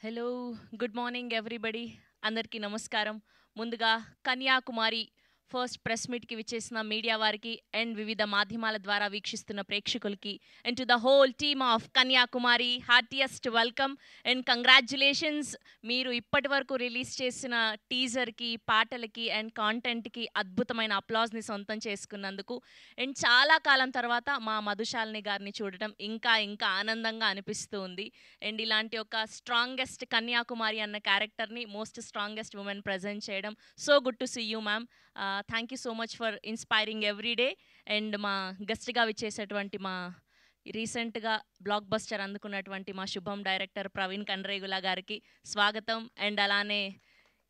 Hello, good morning everybody. అందరికీ నమస్కారం. ముందుగా కన్యాకుమారి ఫస్ట్ ప్రెస్ మీట్కి విచ్చేసిన మీడియా వారికి అండ్ వివిధ మాధ్యమాల ద్వారా వీక్షిస్తున్న ప్రేక్షకులకి and to the whole team of Kanyakumari heartiest welcome and congratulations. మీరు ఇప్పటి వరకు రిలీజ్ చేసిన టీజర్కి, పాటలకి అండ్ కాంటెంట్కి అద్భుతమైన అప్లాజ్ని సొంతం చేసుకున్నందుకు అండ్ చాలా కాలం తర్వాత మా మధుశాలిని గారిని చూడటం ఇంకా ఇంకా ఆనందంగా అనిపిస్తూ ఉంది. అండ్ ఇలాంటి ఒక స్ట్రాంగెస్ట్ కన్యాకుమారి అన్న క్యారెక్టర్ని మోస్ట్ స్ట్రాంగెస్ట్ ఉమెన్ ప్రజెంట్ చేయడం so good to see you ma'am. Thank you so much for inspiring every day. And మా గెస్ట్గా విచ్చేసేటువంటి మా రీసెంట్గా బ్లాక్ బస్టర్ అందుకున్నటువంటి మా శుభం డైరెక్టర్ ప్రవీణ్ కండ్రేగుల గారికి స్వాగతం. అండ్ అలానే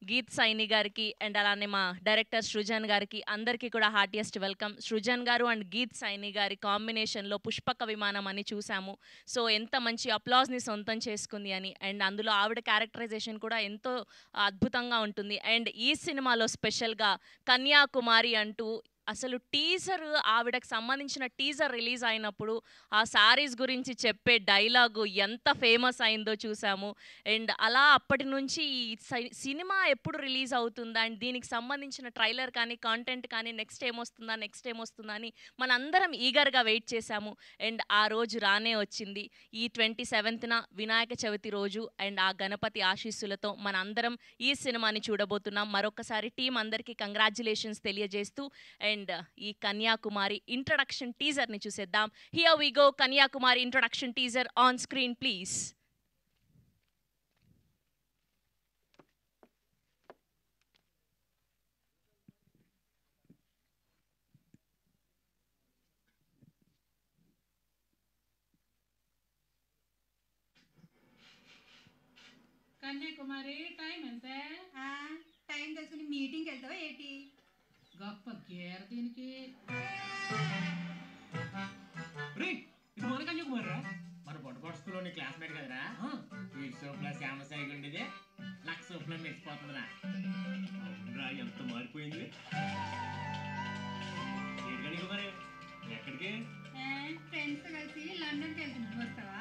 గీత్ సైని గారికి అండ్ అలానే మా డైరెక్టర్ సృజన్ గారికి అందరికీ కూడా హార్టియెస్ట్ వెల్కమ్. సృజన్ గారు అండ్ గీత్ సైని గారి కాంబినేషన్లో పుష్పక విమానం అని చూసాము. సో ఎంత మంచి అప్లాజ్ని సొంతం చేసుకుంది అని. అండ్ అందులో ఆవిడ క్యారెక్టరైజేషన్ కూడా ఎంతో అద్భుతంగా ఉంటుంది. అండ్ ఈ సినిమాలో స్పెషల్గా కన్యాకుమారి అంటూ అసలు టీజర్, ఆవిడకి సంబంధించిన టీజర్ రిలీజ్ అయినప్పుడు ఆ శారీస్ గురించి చెప్పే డైలాగు ఎంత ఫేమస్ అయిందో చూసాము. అండ్ అలా అప్పటి నుంచి ఈ సినిమా ఎప్పుడు రిలీజ్ అవుతుందా అండ్ దీనికి సంబంధించిన ట్రైలర్ కానీ కాంటెంట్ కానీ నెక్స్ట్ ఏమొస్తుందా అని మనందరం ఈగర్గా వెయిట్ చేశాము. అండ్ ఆ రోజు రానే వచ్చింది. ఈ 27న వినాయక చవితి రోజు అండ్ ఆ గణపతి ఆశీస్సులతో మనందరం ఈ సినిమాని చూడబోతున్నాం. మరొకసారి టీం అందరికీ కంగ్రాచ్యులేషన్స్ తెలియజేస్తూ అండ్ ఈ కన్యాకుమారి ఇంట్రడక్షన్ టీజర్ని చూసేద్దాం. Here we go. Kanyakumari introduction teaser on screen please. Kanyakumari time ఎంత? టైం తెలుసుకుని మీటింగ్కి వెళ్తావా ఏంటి? గొప్ప గేర దీనికి. ఇది మన కన్యాకుమారి రా. మన పొట్టపాటు స్కూల్లో క్లాస్మేట్ కదరా. ఈ సోప్లో శ్యామ సాయి ఉండేది లక్ష సోప్లో మెరిసిపోతుందిరా. అవునరా, ఎంత మారిపోయింది. ఏంటి కన్యాకుమారి, ఎక్కడికి? ఫ్రెండ్స్ కలిసి లండన్కి వెళ్తున్నాం, వస్తావా?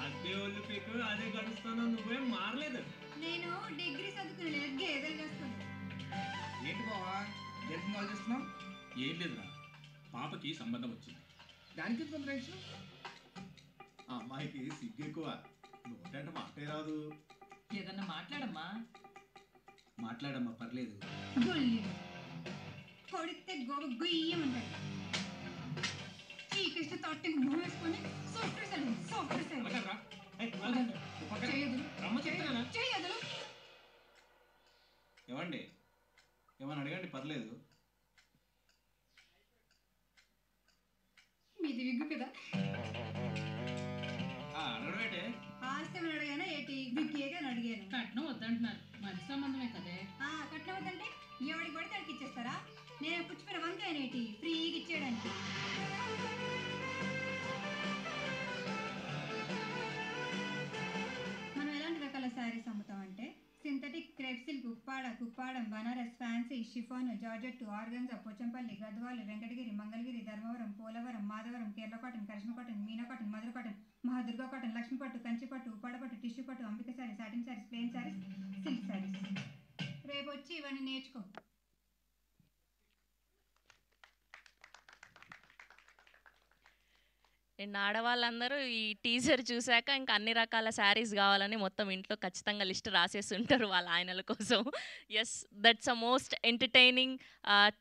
అదే ఒళ్ళు పీకు అదే గడుస్తాను, నువ్వేం మారలేదు. నేను డిగ్రీ చదువుకుని గేదెలు వస్తాను. ఏంటి బావా జల్దీ ఆలోచిస్తున్నాం? ఏం లేదురా, పాపకి సంబంధం వచ్చింది. దానికి కొంత రైట్స్. ఆ అమ్మాయికి సిగ్గు ఎక్కువ, నోటంటే మాటే రాదు. ఏదన్నా మాట్లాడమ్మా. మాట్లాడమ్మా, పర్లేదు. గొల్లి కొడితే గొయ్యమంటాడు. చీకృష్ణ తొట్టికి భూమి వేసుకొని అలాగరా? ఏయ్, అలాగ. నువ్వు పక్కన. రమ్మ చెప్తానా? చేయదు. ఏమండి, ఏమని అడగండి, పర్లేదు. మీది విగ్గు కదా. అడగడం ఏంటే? ఆస్తి ఏమని అడిగానా ఏంటి? విగ్గేగా అని అడిగాను. కట్నం వద్దంటున్నారు, మంచి సంబంధమే కదే. కట్నం వద్దంటే ఎవడికి పడితే అడిగి ఇచ్చేస్తారా? నేను పుచ్చిపోయిన వంకాయనేటి ఫ్రీగా ఇచ్చేయడానికి. మనం ఎలాంటి రకాల శారీస్ అమ్ముతామంటే synthetic, crepe silk, Kuppadam, Banaras, fancy, chiffon, georgette, organza, Pochampally, Gadwal, Venkatagiri, Mangalagiri, Dharmavaram, Polavaram, Madhavaram, Kerala cotton, Karishma cotton, Meena cotton, Madhura cotton, Mahadurga cotton, Lakshmi పట్టు, కంచి పట్టు, ఉప్పాడ పట్టు, టిష్యూ పట్టు, Ambika sari, satin saris, plain saris, silk saris. రేపు వచ్చి ఇవన్నీ నేర్చుకో. అండ్ ఆడవాళ్ళందరూ ఈ టీజర్ చూశాక ఇంకా అన్ని రకాల శారీస్ కావాలని మొత్తం ఇంట్లో ఖచ్చితంగా లిస్ట్ రాసేసి ఉంటారు వాళ్ళ ఆయనల కోసం. Yes, that's a most entertaining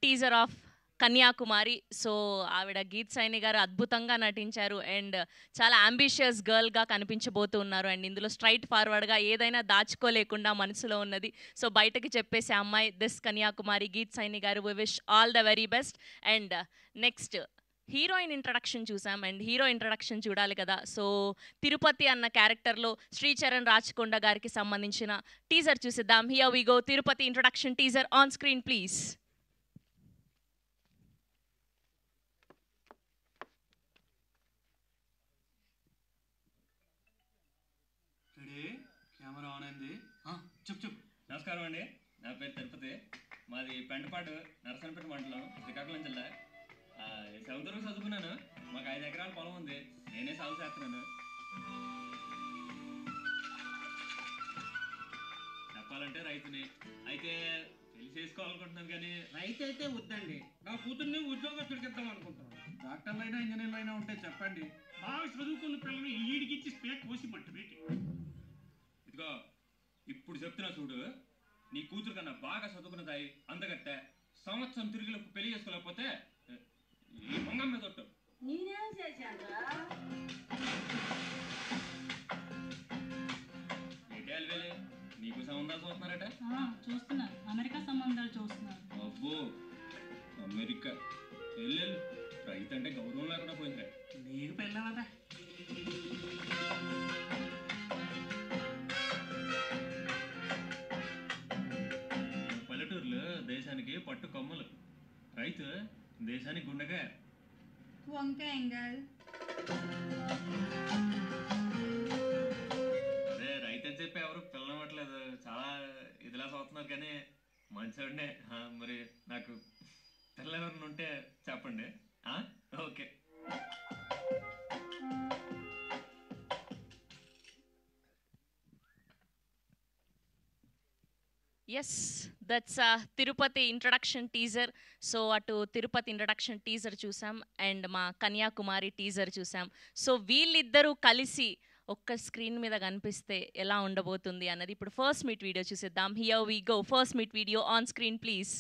teaser of Kanyakumari. So ఆవిడ గీత్ సైని గారు అద్భుతంగా నటించారు అండ్ చాలా అంబిషియస్ గర్ల్గా కనిపించబోతున్నారు. అండ్ ఇందులో స్ట్రైట్ ఫార్వర్డ్గా ఏదైనా దాచుకోలేకుండా మనసులో ఉన్నది సో బయటకి చెప్పేసే అమ్మాయి దిస్ కన్యాకుమారి గీత్ సైని గారు. We wish all the very best. And next heroine introduction చూసాం అండ్ హీరో ఇంట్రడక్షన్ చూడాలి కదా. సో తిరుపతి అన్న క్యారెక్టర్లో శ్రీచరణ్ రాచకొండ గారికి సంబంధించిన టీజర్ చూసిద్దాం. Here we go. Tirupati introduction teaser on screen please. Camera on అయింది. చెప్పు. నమస్కారం అండి, నా పేరు తిరుపతి. మాది పెంటపాడు, నరసనపేట మండలం, శ్రీకాకుళం జిల్లా. 7th వరకు చదువుకున్నాను. మాకు 5 ఎకరాల పొలం ఉంది, నేనే సాగు చేస్తున్నాను. చేసుకోవాలంటే రైతుని అయితే పెళ్లి చేసుకోవాలనుకుంటున్నాను కానీ రైతు అయితే వద్దండి. నా కూతుర్ని ఉద్యోగస్తుడికి ఇద్దాం అనుకుంటున్నాను. డాక్టర్లు అయినా ఇంజనీర్లు అయినా ఉంటే చెప్పండి. బాగా చదువుకున్న పిల్లని ఈడికిచ్చి స్పేక్ కోసి మట్టి పెట్టి. ఇదిగో ఇప్పుడు చెప్తున్నా చూడు, నీ కూతురు కన్నా బాగా చదువుకున్నదాయి అందగట్టే సంవత్సరం తిరిగి పెళ్లి చేసుకోలేకపోతే ఈ మంగం మీద ఒట్టు. నేనేం చేశానురా? ఏంటి వేలే నీకు సంబంధాలు చూస్తున్నారట? చూస్తున్నారు, అమెరికా సంబంధాలు చూస్తున్నారు. అబ్బో అమెరికా వెళ్ళు, రైతు అంటే గౌరవం లేకుండా పోయిందిరా. నీకు పెళ్ళవదా? పల్లెటూరులో దేశానికి పట్టు కొమ్మలు, రైతు దేశానికి గుండెగా. వంకాయ ఎంగల్ అదే రైతు అని చెప్పి ఎవరు పిల్లనవ్వట్లేదు, చాలా ఇదిలా చూస్తున్నారు కానీ మంచివాడినే. మరి నాకు పిల్ల ఎవరిని ఉంటే చెప్పండి. Okay. Yes, that's Tirupati introduction teaser. So అటు తిరుపతి ఇంట్రడక్షన్ టీజర్ చూసాం అండ్ మా కన్యాకుమారి టీజర్ చూసాం. సో వీళ్ళిద్దరూ కలిసి ఒక్క స్క్రీన్ మీద కనిపిస్తే ఎలా ఉండబోతుంది అన్నది ఇప్పుడు ఫస్ట్ మీట్ వీడియో చూసేద్దాం. Here we go, first meet video on screen please.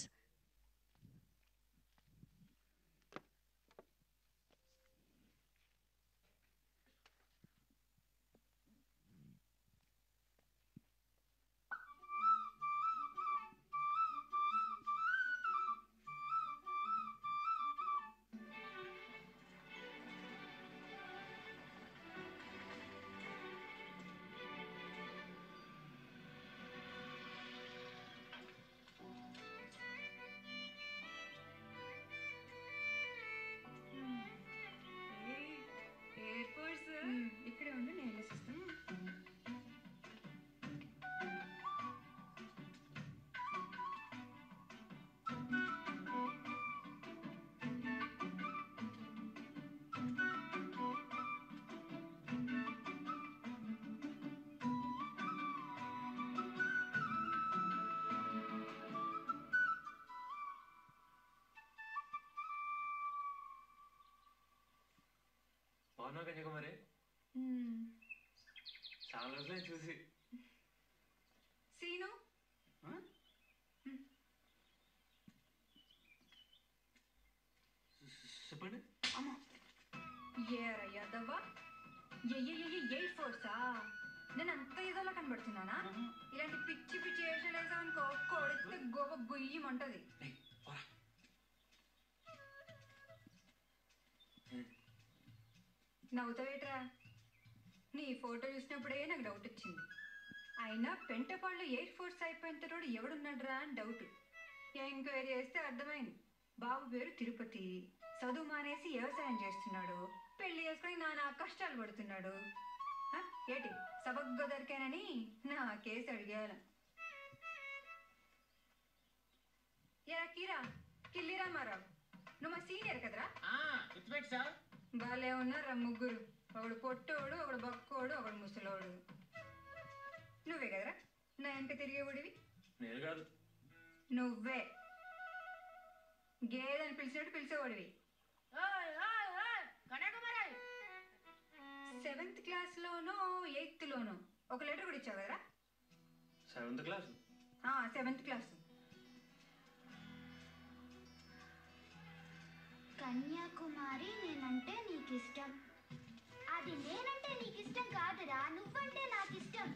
ఇక్కడే ఉండి నేను వెళ్ళేసిస్తాను. బాగున్నా కన్యాకుమారి? చాలా రోజులు చూసి. సీను చెప్పండి. ఏరయ్యదవ్వా, ఎయిర్ ఫోర్సా? నేను అంత ఏదోలా కనబడుతున్నానా? ఇలాంటి పిచ్చి పిచ్చి వేషాలు వేసామనుకో కొడితే గోవ గుయ్యమంటది. నవ్వుతావేట్రా? నీ ఫోటో చూసినప్పుడే నాకు డౌట్ వచ్చింది. అయినా పెంటపాళ్ళు ఎయిర్ ఫోర్స్ అయిపోయిన తర్వాత ఎవడున్నాడ్రా అని డౌట్. ఎంక్వైరీ చేస్తే అర్థమైంది. బాబు పేరు తిరుపతి, చదువు మానేసి వ్యవసాయం చేస్తున్నాడు, పెళ్లి చేసుకుని నానా కష్టాలు పడుతున్నాడు. ఏటి సబగ్గా దొరికానని నా కేసు అడిగాల. ఎరా కీరా, కిల్లి రామారావు, నువ్వు మా సీనియర్ కదరా? బాలే ఉన్నారా ముగ్గురు, ఒకడు పొట్టోడు, ఒకడు బక్కోడు, ఒకడు ముసలోడు. నువ్వే కదరా నా వెనక తిరిగేవాడివి? నేను కాదు, నువ్వే. గేదని పిలిచినట్టు పిలిచేవాడివి. 7th క్లాస్లోనో 8th లోనో ఒక లెటర్ కూడా ఇచ్చావు కదరా? 7th class. 7th class. Kanyakumari నేనంటే నీకిష్టం, అది నేనంటే నీకిష్టం కాదురా, నువ్వంటే నాకిష్టం.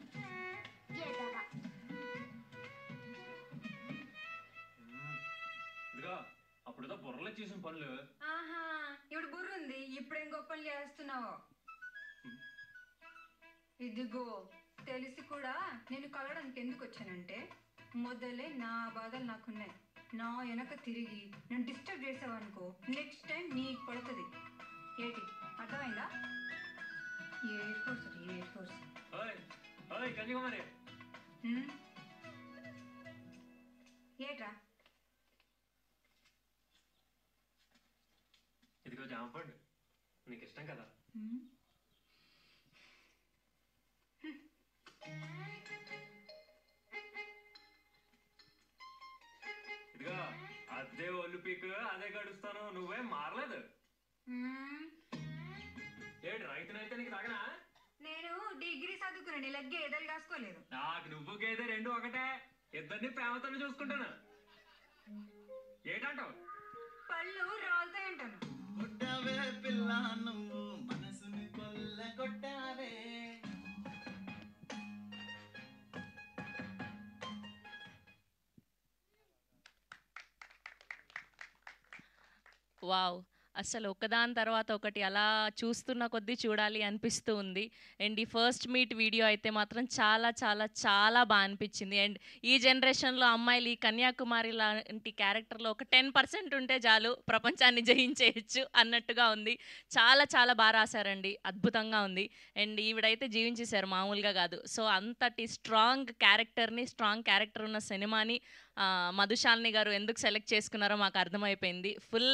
ఎదగా ఇదిగా అప్పుడేదో బుర్రలో చేసిన పనులు. ఆహా, ఇప్పుడు బుర్రుంది, ఇప్పుడేం గొప్పలు చేస్తున్నావు? ఇదిగో తెలిసి కూడా నేను కలవడానికి ఎందుకు వచ్చానంటే, మొదలే నా బాధలు నాకున్నాయి. నా వెనక తిరిగి నన్ను డిస్టర్బ్ చేసావనుకో నెక్స్ట్ టైం నీకు పడుతుంది. ఏంటి అర్థమైందా? Air force, air force. Kanyakumari ఏట్రా? ఇదిగో జామపండు, నీకు ఇష్టం కదా? నీకు అదే గడుస్తాను, నువ్వేం మారలేదు. ఏడు రైతునైతే నీకు తగనా? నేను డిగ్రీ చదువుకున్నాను, ఇలా గేదెలు కాసుకోలేదు. నాకు నువ్వు గేదె రెండు ఒకటే, ఇద్దరిని ప్రేమతో చూసుకుంటాను. ఏంటంటావు? పళ్ళు రాలుతాయంటాను. కొట్టావే పిల్ల నువ్వు మనసుని కొల్ల కొట్టావే. వావ్! అసలు ఒకదాని తర్వాత ఒకటి అలా చూస్తున్న కొద్దీ చూడాలి అనిపిస్తూ ఉంది. అండ్ ఈ ఫస్ట్ మీట్ వీడియో అయితే మాత్రం చాలా చాలా చాలా బాగా అనిపించింది. అండ్ ఈ జనరేషన్లో అమ్మాయిలు ఈ కన్యాకుమారి లాంటి క్యారెక్టర్లో ఒక 10% ఉంటే చాలు ప్రపంచాన్ని జయించేయచ్చు అన్నట్టుగా ఉంది. చాలా చాలా బాగా రాశారండి, అద్భుతంగా ఉంది. అండ్ ఈవిడైతే జీవించేశారు, మామూలుగా కాదు. సో అంతటి స్ట్రాంగ్ క్యారెక్టర్ ఉన్న సినిమాని మధుశాలిని గారు ఎందుకు సెలెక్ట్ చేసుకున్నారో మాకు అర్థమైపోయింది. ఫుల్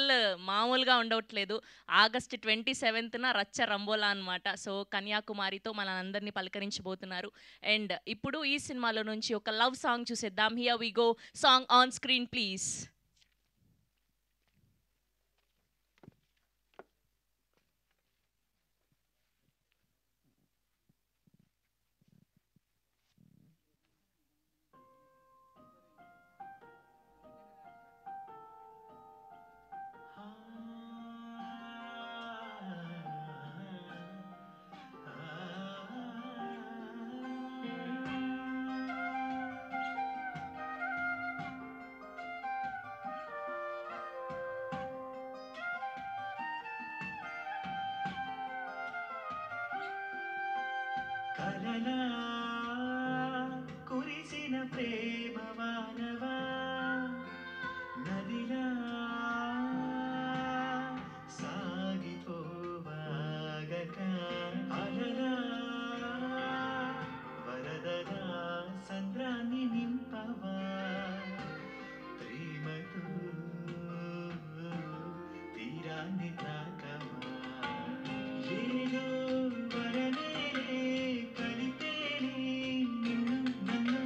మామూలుగా ఉండవట్లేదు. ఆగస్ట్ 27న రచ్చ రంబోలా అనమాట. సో కన్యాకుమారితో మన అందరినీ పలకరించబోతున్నారు. అండ్ ఇప్పుడు ఈ సినిమాలో నుంచి ఒక లవ్ సాంగ్ చూసేద్దాం. Here we go, song on screen please. కలలా కురిసిన ప్రేమ వానవా, నదిలా సాగిపోవాగక, అలలా వరదలా సంద్రాన్ని నింపవా, ప్రేమతో తీరాన్ని తాకవా. ఏదో వరమే కలిపేనే నిన్ను నన్ను,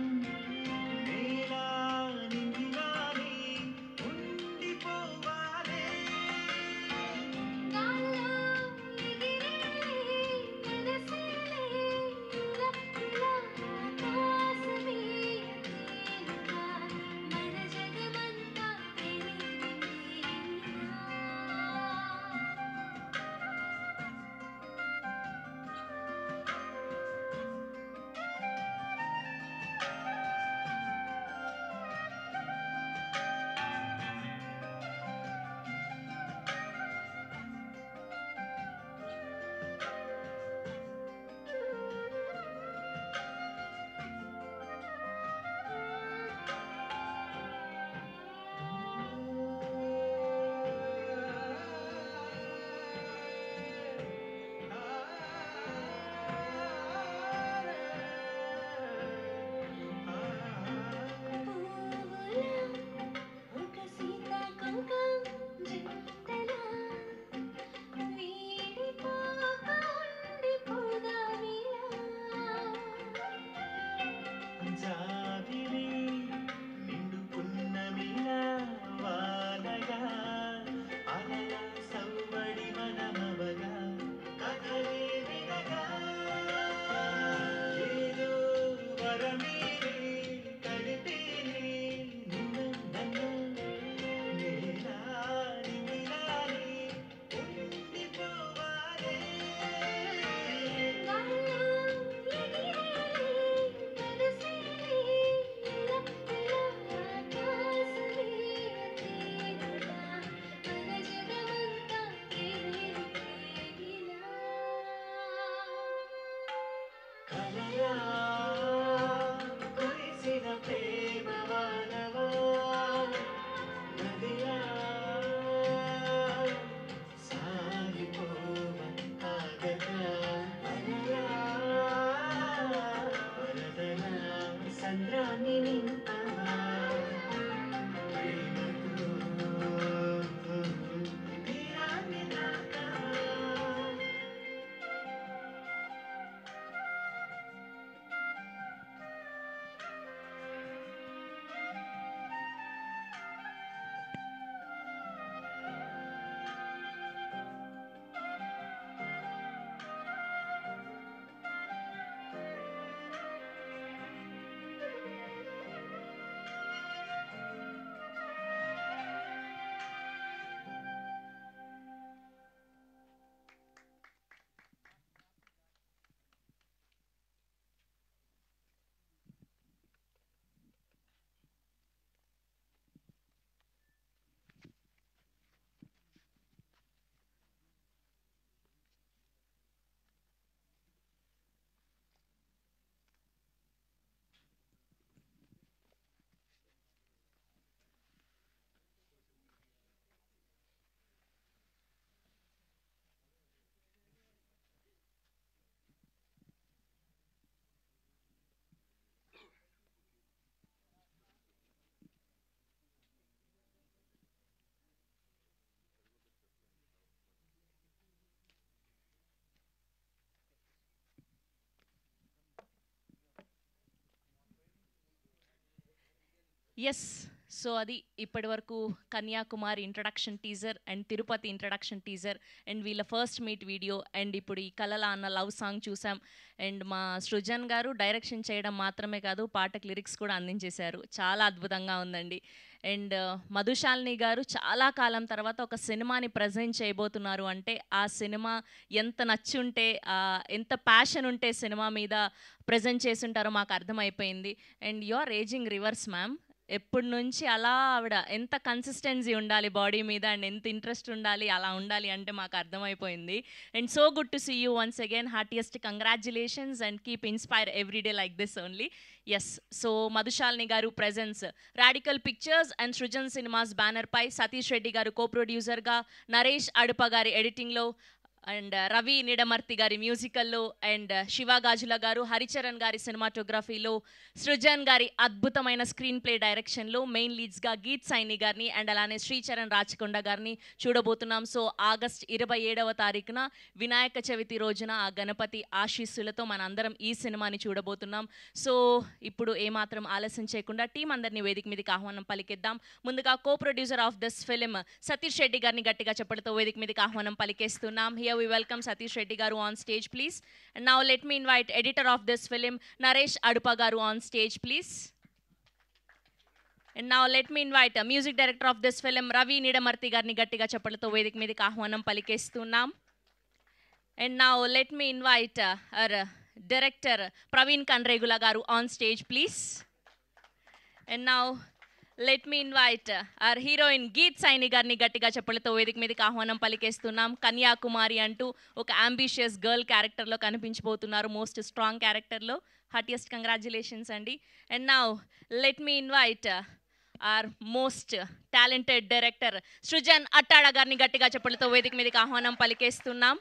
ఎస్. సో అది ఇప్పటి వరకు Kanyakumari introduction teaser and Tirupati introduction teaser and వీళ్ళ ఫస్ట్ మీట్ వీడియో అండ్ ఇప్పుడు ఈ కలల అన్న లవ్ సాంగ్ చూసాం. అండ్ మా సృజన్ గారు డైరెక్షన్ చేయడం మాత్రమే కాదు పాటకు లిరిక్స్ కూడా అందించేశారు. చాలా అద్భుతంగా ఉందండి. అండ్ మధుశాలిని గారు చాలా కాలం తర్వాత ఒక సినిమాని ప్రజెంట్ చేయబోతున్నారు అంటే ఆ సినిమా ఎంత నచ్చుంటే ఎంత ప్యాషన్ ఉంటే సినిమా మీద ప్రజెంట్ చేసుంటారో మాకు అర్థమైపోయింది. And you are ageing reverse ma'am. ఎప్పటి నుంచి అలా ఆవిడ ఎంత కన్సిస్టెన్సీ ఉండాలి బాడీ మీద అండ్ ఎంత ఇంట్రెస్ట్ ఉండాలి అలా ఉండాలి అంటే మాకు అర్థమైపోయింది. And so good to see you once again. Heartiest congratulations and keep inspire everyday like this only. Yes. So Madhushalini garu presents Radical Pictures and Srujan Cinemas banner పై సతీష్ రెడ్డి గారు కో ప్రొడ్యూసర్గా, నరేష్ అడుప గారి ఎడిటింగ్లో అండ్ రవి నిడమర్తి గారి మ్యూజికల్లో అండ్ శివ గాజుల గారు హరిచరణ్ గారి సినిమాటోగ్రఫీలో సృజన్ గారి అద్భుతమైన స్క్రీన్ ప్లే డైరెక్షన్లో మెయిన్ లీడ్స్గా గీత్ సైని గారిని అండ్ అలానే శ్రీచరణ్ రాచకొండ గారిని చూడబోతున్నాం. సో ఆగస్ట్ 27వ తారీఖున వినాయక చవితి రోజున ఆ గణపతి ఆశీస్సులతో మనందరం ఈ సినిమాని చూడబోతున్నాం. సో ఇప్పుడు ఏమాత్రం ఆలస్యం చేయకుండా టీం అందరినీ వేదిక మీదకి ఆహ్వానం పలికిద్దాం. ముందుగా co producer of this film Satish Reddy గారిని గట్టిగా చెప్పడంతో వేదిక మీదకి ఆహ్వానం పలికేస్తున్నాం. Here we welcome Satish Reddy garu on stage, please. And now let me invite editor of this film, Naresh Adupa garu on stage, please. And now let me invite music director of this film, Ravi Nidamarti garni gattiga cheppalato vedik meediki ఆహ్వానం పలికేస్తున్నాం. And now let me invite our director, Praveen Kanregula garu on stage, please. And now let me invite our heroine Geet Saini గారిని గట్టిగా చెప్పలతో వేదిక మీదకి ఆహ్వానం పలికేస్తున్నాం. కన్యాకుమారి అంటూ ఒక ambitious girl క్యారెక్టర్లో కనిపించబోతున్నారు, most strong క్యారెక్టర్లో. హార్టియెస్ట్ కంగ్రాచులేషన్స్ అండి. And now let me invite our most talented director Srujan Attada గారిని గట్టిగా చెప్పలతో వేదిక మీదకి ఆహ్వానం పలికేస్తున్నాం.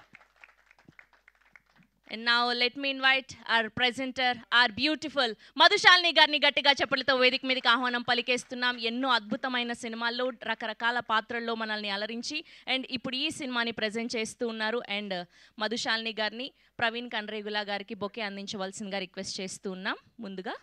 And now let me invite our presenter, our beautiful Madhu Shalini గారిని గట్టిగా చెప్పలతో వేదిక మీదకి ఆహ్వానం పలికేస్తున్నాం. ఎన్నో అద్భుతమైన సినిమాల్లో రకరకాల పాత్రల్లో మనల్ని అలరించి అండ్ ఇప్పుడు ఈ సినిమాని ప్రజెంట్ చేస్తూ ఉన్నారు. అండ్ మధుశాలిని గారిని ప్రవీణ్ కండ్రేగుల గారికి బొకే అందించవలసిందిగా రిక్వెస్ట్ చేస్తూ ఉన్నాం. ముందుగా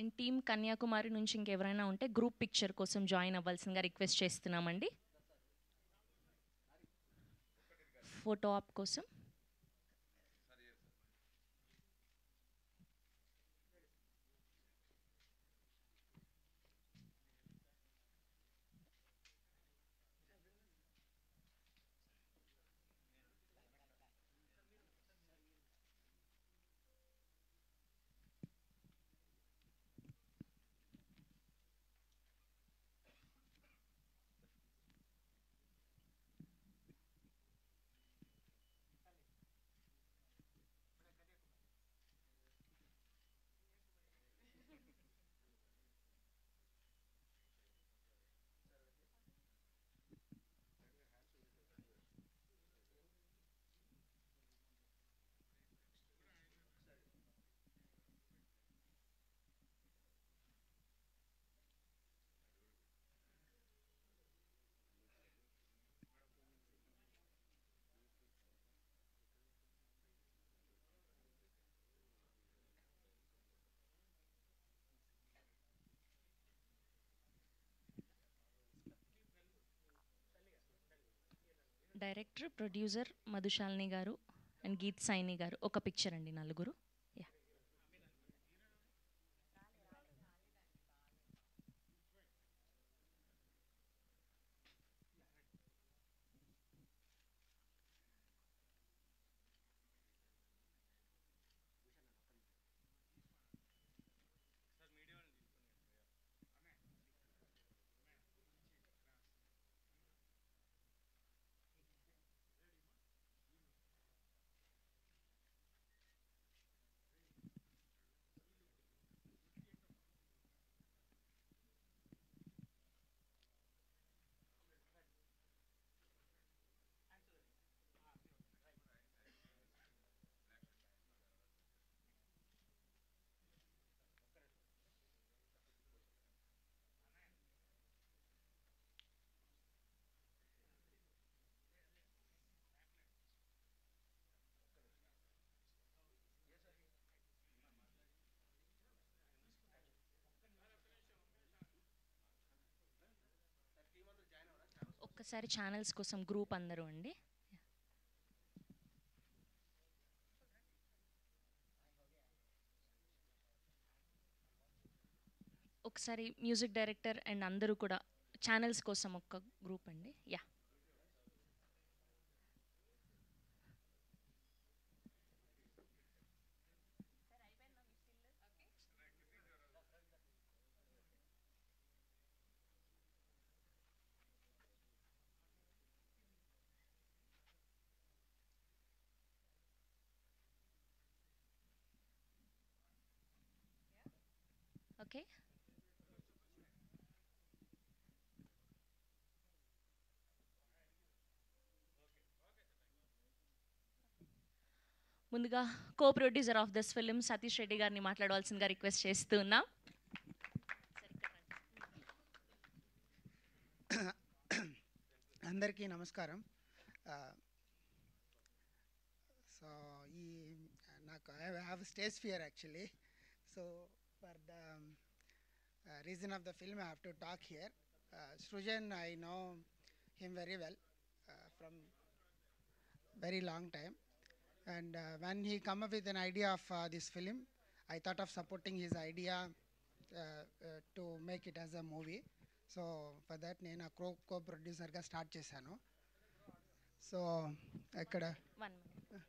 అండ్ టీమ్ కన్యాకుమారి నుంచి ఇంకెవరైనా ఉంటే గ్రూప్ పిక్చర్ కోసం జాయిన్ అవ్వాల్సిందిగా రిక్వెస్ట్ చేస్తున్నామండి. ఫోటో ఆప్ కోసం. డైరెక్టర్, ప్రొడ్యూసర్ మధుశాలిని గారు అండ్ గీత్ సైని గారు ఒక పిక్చర్ అండి, నలుగురు. ఒకసారి ఛానల్స్ కోసం గ్రూప్ అందరూ అండి. ఒకసారి మ్యూజిక్ డైరెక్టర్ అండ్ అందరూ కూడా ఛానల్స్ కోసం ఒక గ్రూప్ అండి. Yeah, okay. ముందుగా co producer of this film Satish Reddy గారిని మాట్లాడవలసిందిగా రిక్వెస్ట్ చేస్తున్నా. అందరికీ నమస్కారం. సో ఈ నాకు I have stage fear actually. So for the reason of the film I have to talk here. Srujan, I know him very well from very long time, and when he come up with an idea of this film, I thought of supporting his idea to make it as a movie. So for that nenu co-producer ga start chesanu. So akkada one minute.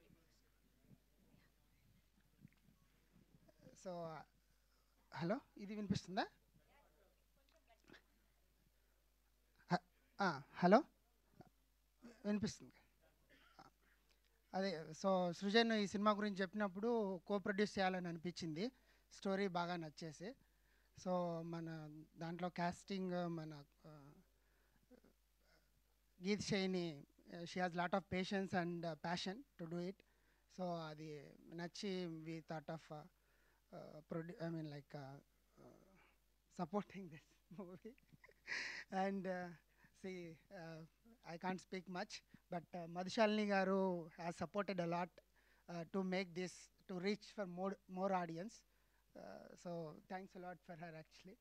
So hello, idi vinipistunda? Hello, vinipistunda? అదే, so Srujan ఈ cinema గురించి చెప్పినప్పుడు కో-ప్రొడ్యూస్ చేయాలని అనిపించింది. Story బాగా నచ్చేసి, so మన దాంట్లో casting మన Geeth Shaini, she has lot of patience and passion to do it. So అది నచ్చి we thought of I mean like supporting this movie. And see, I can't speak much, but Madhushalini garu has supported a lot to make this, to reach for more audience. So thanks a lot for her actually.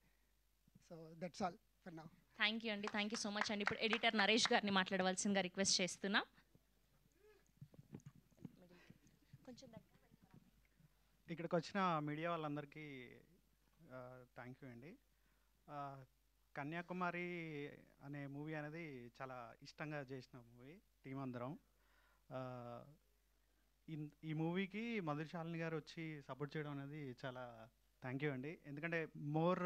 So that's all for now. Thank you అండి, thank you so much అండి. ఇప్పుడు editor Naresh గారిని మాట్లాడవలసిందిగా request చేస్తున్నా. ఇక్కడికి వచ్చిన media వాళ్ళందరికీ thank you అండి. కన్యాకుమారి అనే మూవీ అనేది చాలా ఇష్టంగా చేసిన మూవీ, టీం అందరం. ఈ మూవీకి మధుశాలిని గారు వచ్చి సపోర్ట్ చేయడం అనేది చాలా థ్యాంక్ యూ అండి. ఎందుకంటే మోర్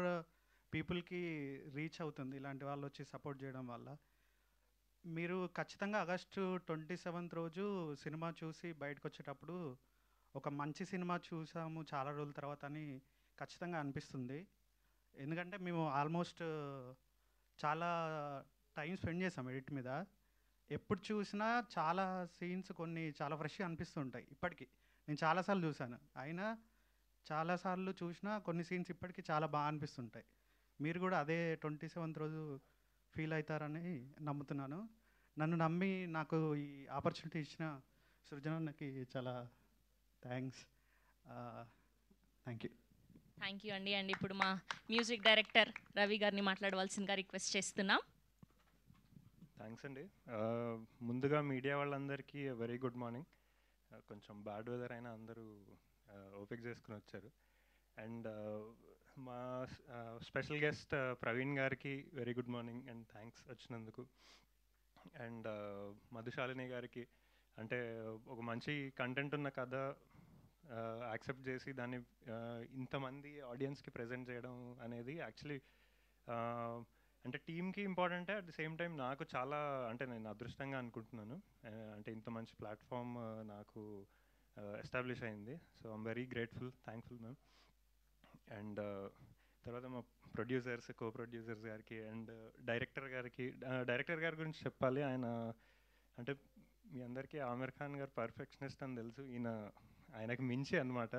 పీపుల్కి రీచ్ అవుతుంది ఇలాంటి వాళ్ళు వచ్చి సపోర్ట్ చేయడం వల్ల. మీరు ఖచ్చితంగా ఆగస్టు 27th రోజు సినిమా చూసి బయటకు వచ్చేటప్పుడు ఒక మంచి సినిమా చూసాము చాలా రోజుల తర్వాత అని ఖచ్చితంగా అనిపిస్తుంది. ఎందుకంటే మేము ఆల్మోస్ట్ చాలా టైం స్పెండ్ చేసాం ఎడిట్ మీద. ఎప్పుడు చూసినా చాలా సీన్స్ కొన్ని చాలా ఫ్రెష్గా అనిపిస్తుంటాయి. ఇప్పటికీ నేను చాలాసార్లు చూశాను, అయినా చాలాసార్లు చూసినా కొన్ని సీన్స్ ఇప్పటికీ చాలా బాగా అనిపిస్తుంటాయి. మీరు కూడా అదే 27th రోజు ఫీల్ అవుతారని నమ్ముతున్నాను. నన్ను నమ్మి నాకు ఈ ఆపర్చునిటీ ఇచ్చిన సృజనకి చాలా thanks. Thank you. Thank you అండి. అండ్ ఇప్పుడు మా మ్యూజిక్ డైరెక్టర్ రవి గారిని మాట్లాడవలసిందిగా రిక్వెస్ట్ చేస్తున్నాం. థ్యాంక్స్ అండి. ముందుగా మీడియా వాళ్ళందరికీ వెరీ గుడ్ మార్నింగ్. కొంచెం బ్యాడ్ వెదర్ అయినా అందరూ ఓపిక చేసుకుని వచ్చారు. అండ్ మా స్పెషల్ గెస్ట్ ప్రవీణ్ గారికి very good morning and thanks వచ్చినందుకు. అండ్ మధుశాలిని గారికి, అంటే ఒక మంచి కంటెంట్ ఉన్న కథ యాక్సెప్ట్ చేసి దాన్ని ఇంతమంది ఆడియన్స్కి ప్రజెంట్ చేయడం అనేది యాక్చువల్లీ అంటే టీమ్కి ఇంపార్టెంటే, అట్ ది సేమ్ టైం నాకు చాలా, అంటే నేను అదృష్టంగా అనుకుంటున్నాను. అంటే ఇంత మంచి ప్లాట్ఫామ్ నాకు ఎస్టాబ్లిష్ అయింది. So I'm very grateful, thankful ma'am. And తర్వాత మా ప్రొడ్యూసర్స్, కో ప్రొడ్యూసర్స్ గారికి అండ్ డైరెక్టర్ గారి గురించి చెప్పాలి. ఆయన అంటే మీ అందరికీ ఆమిర్ ఖాన్ గారు పర్ఫెక్షనిస్ట్ అని తెలుసు, ఆయనకు మించి అనమాట.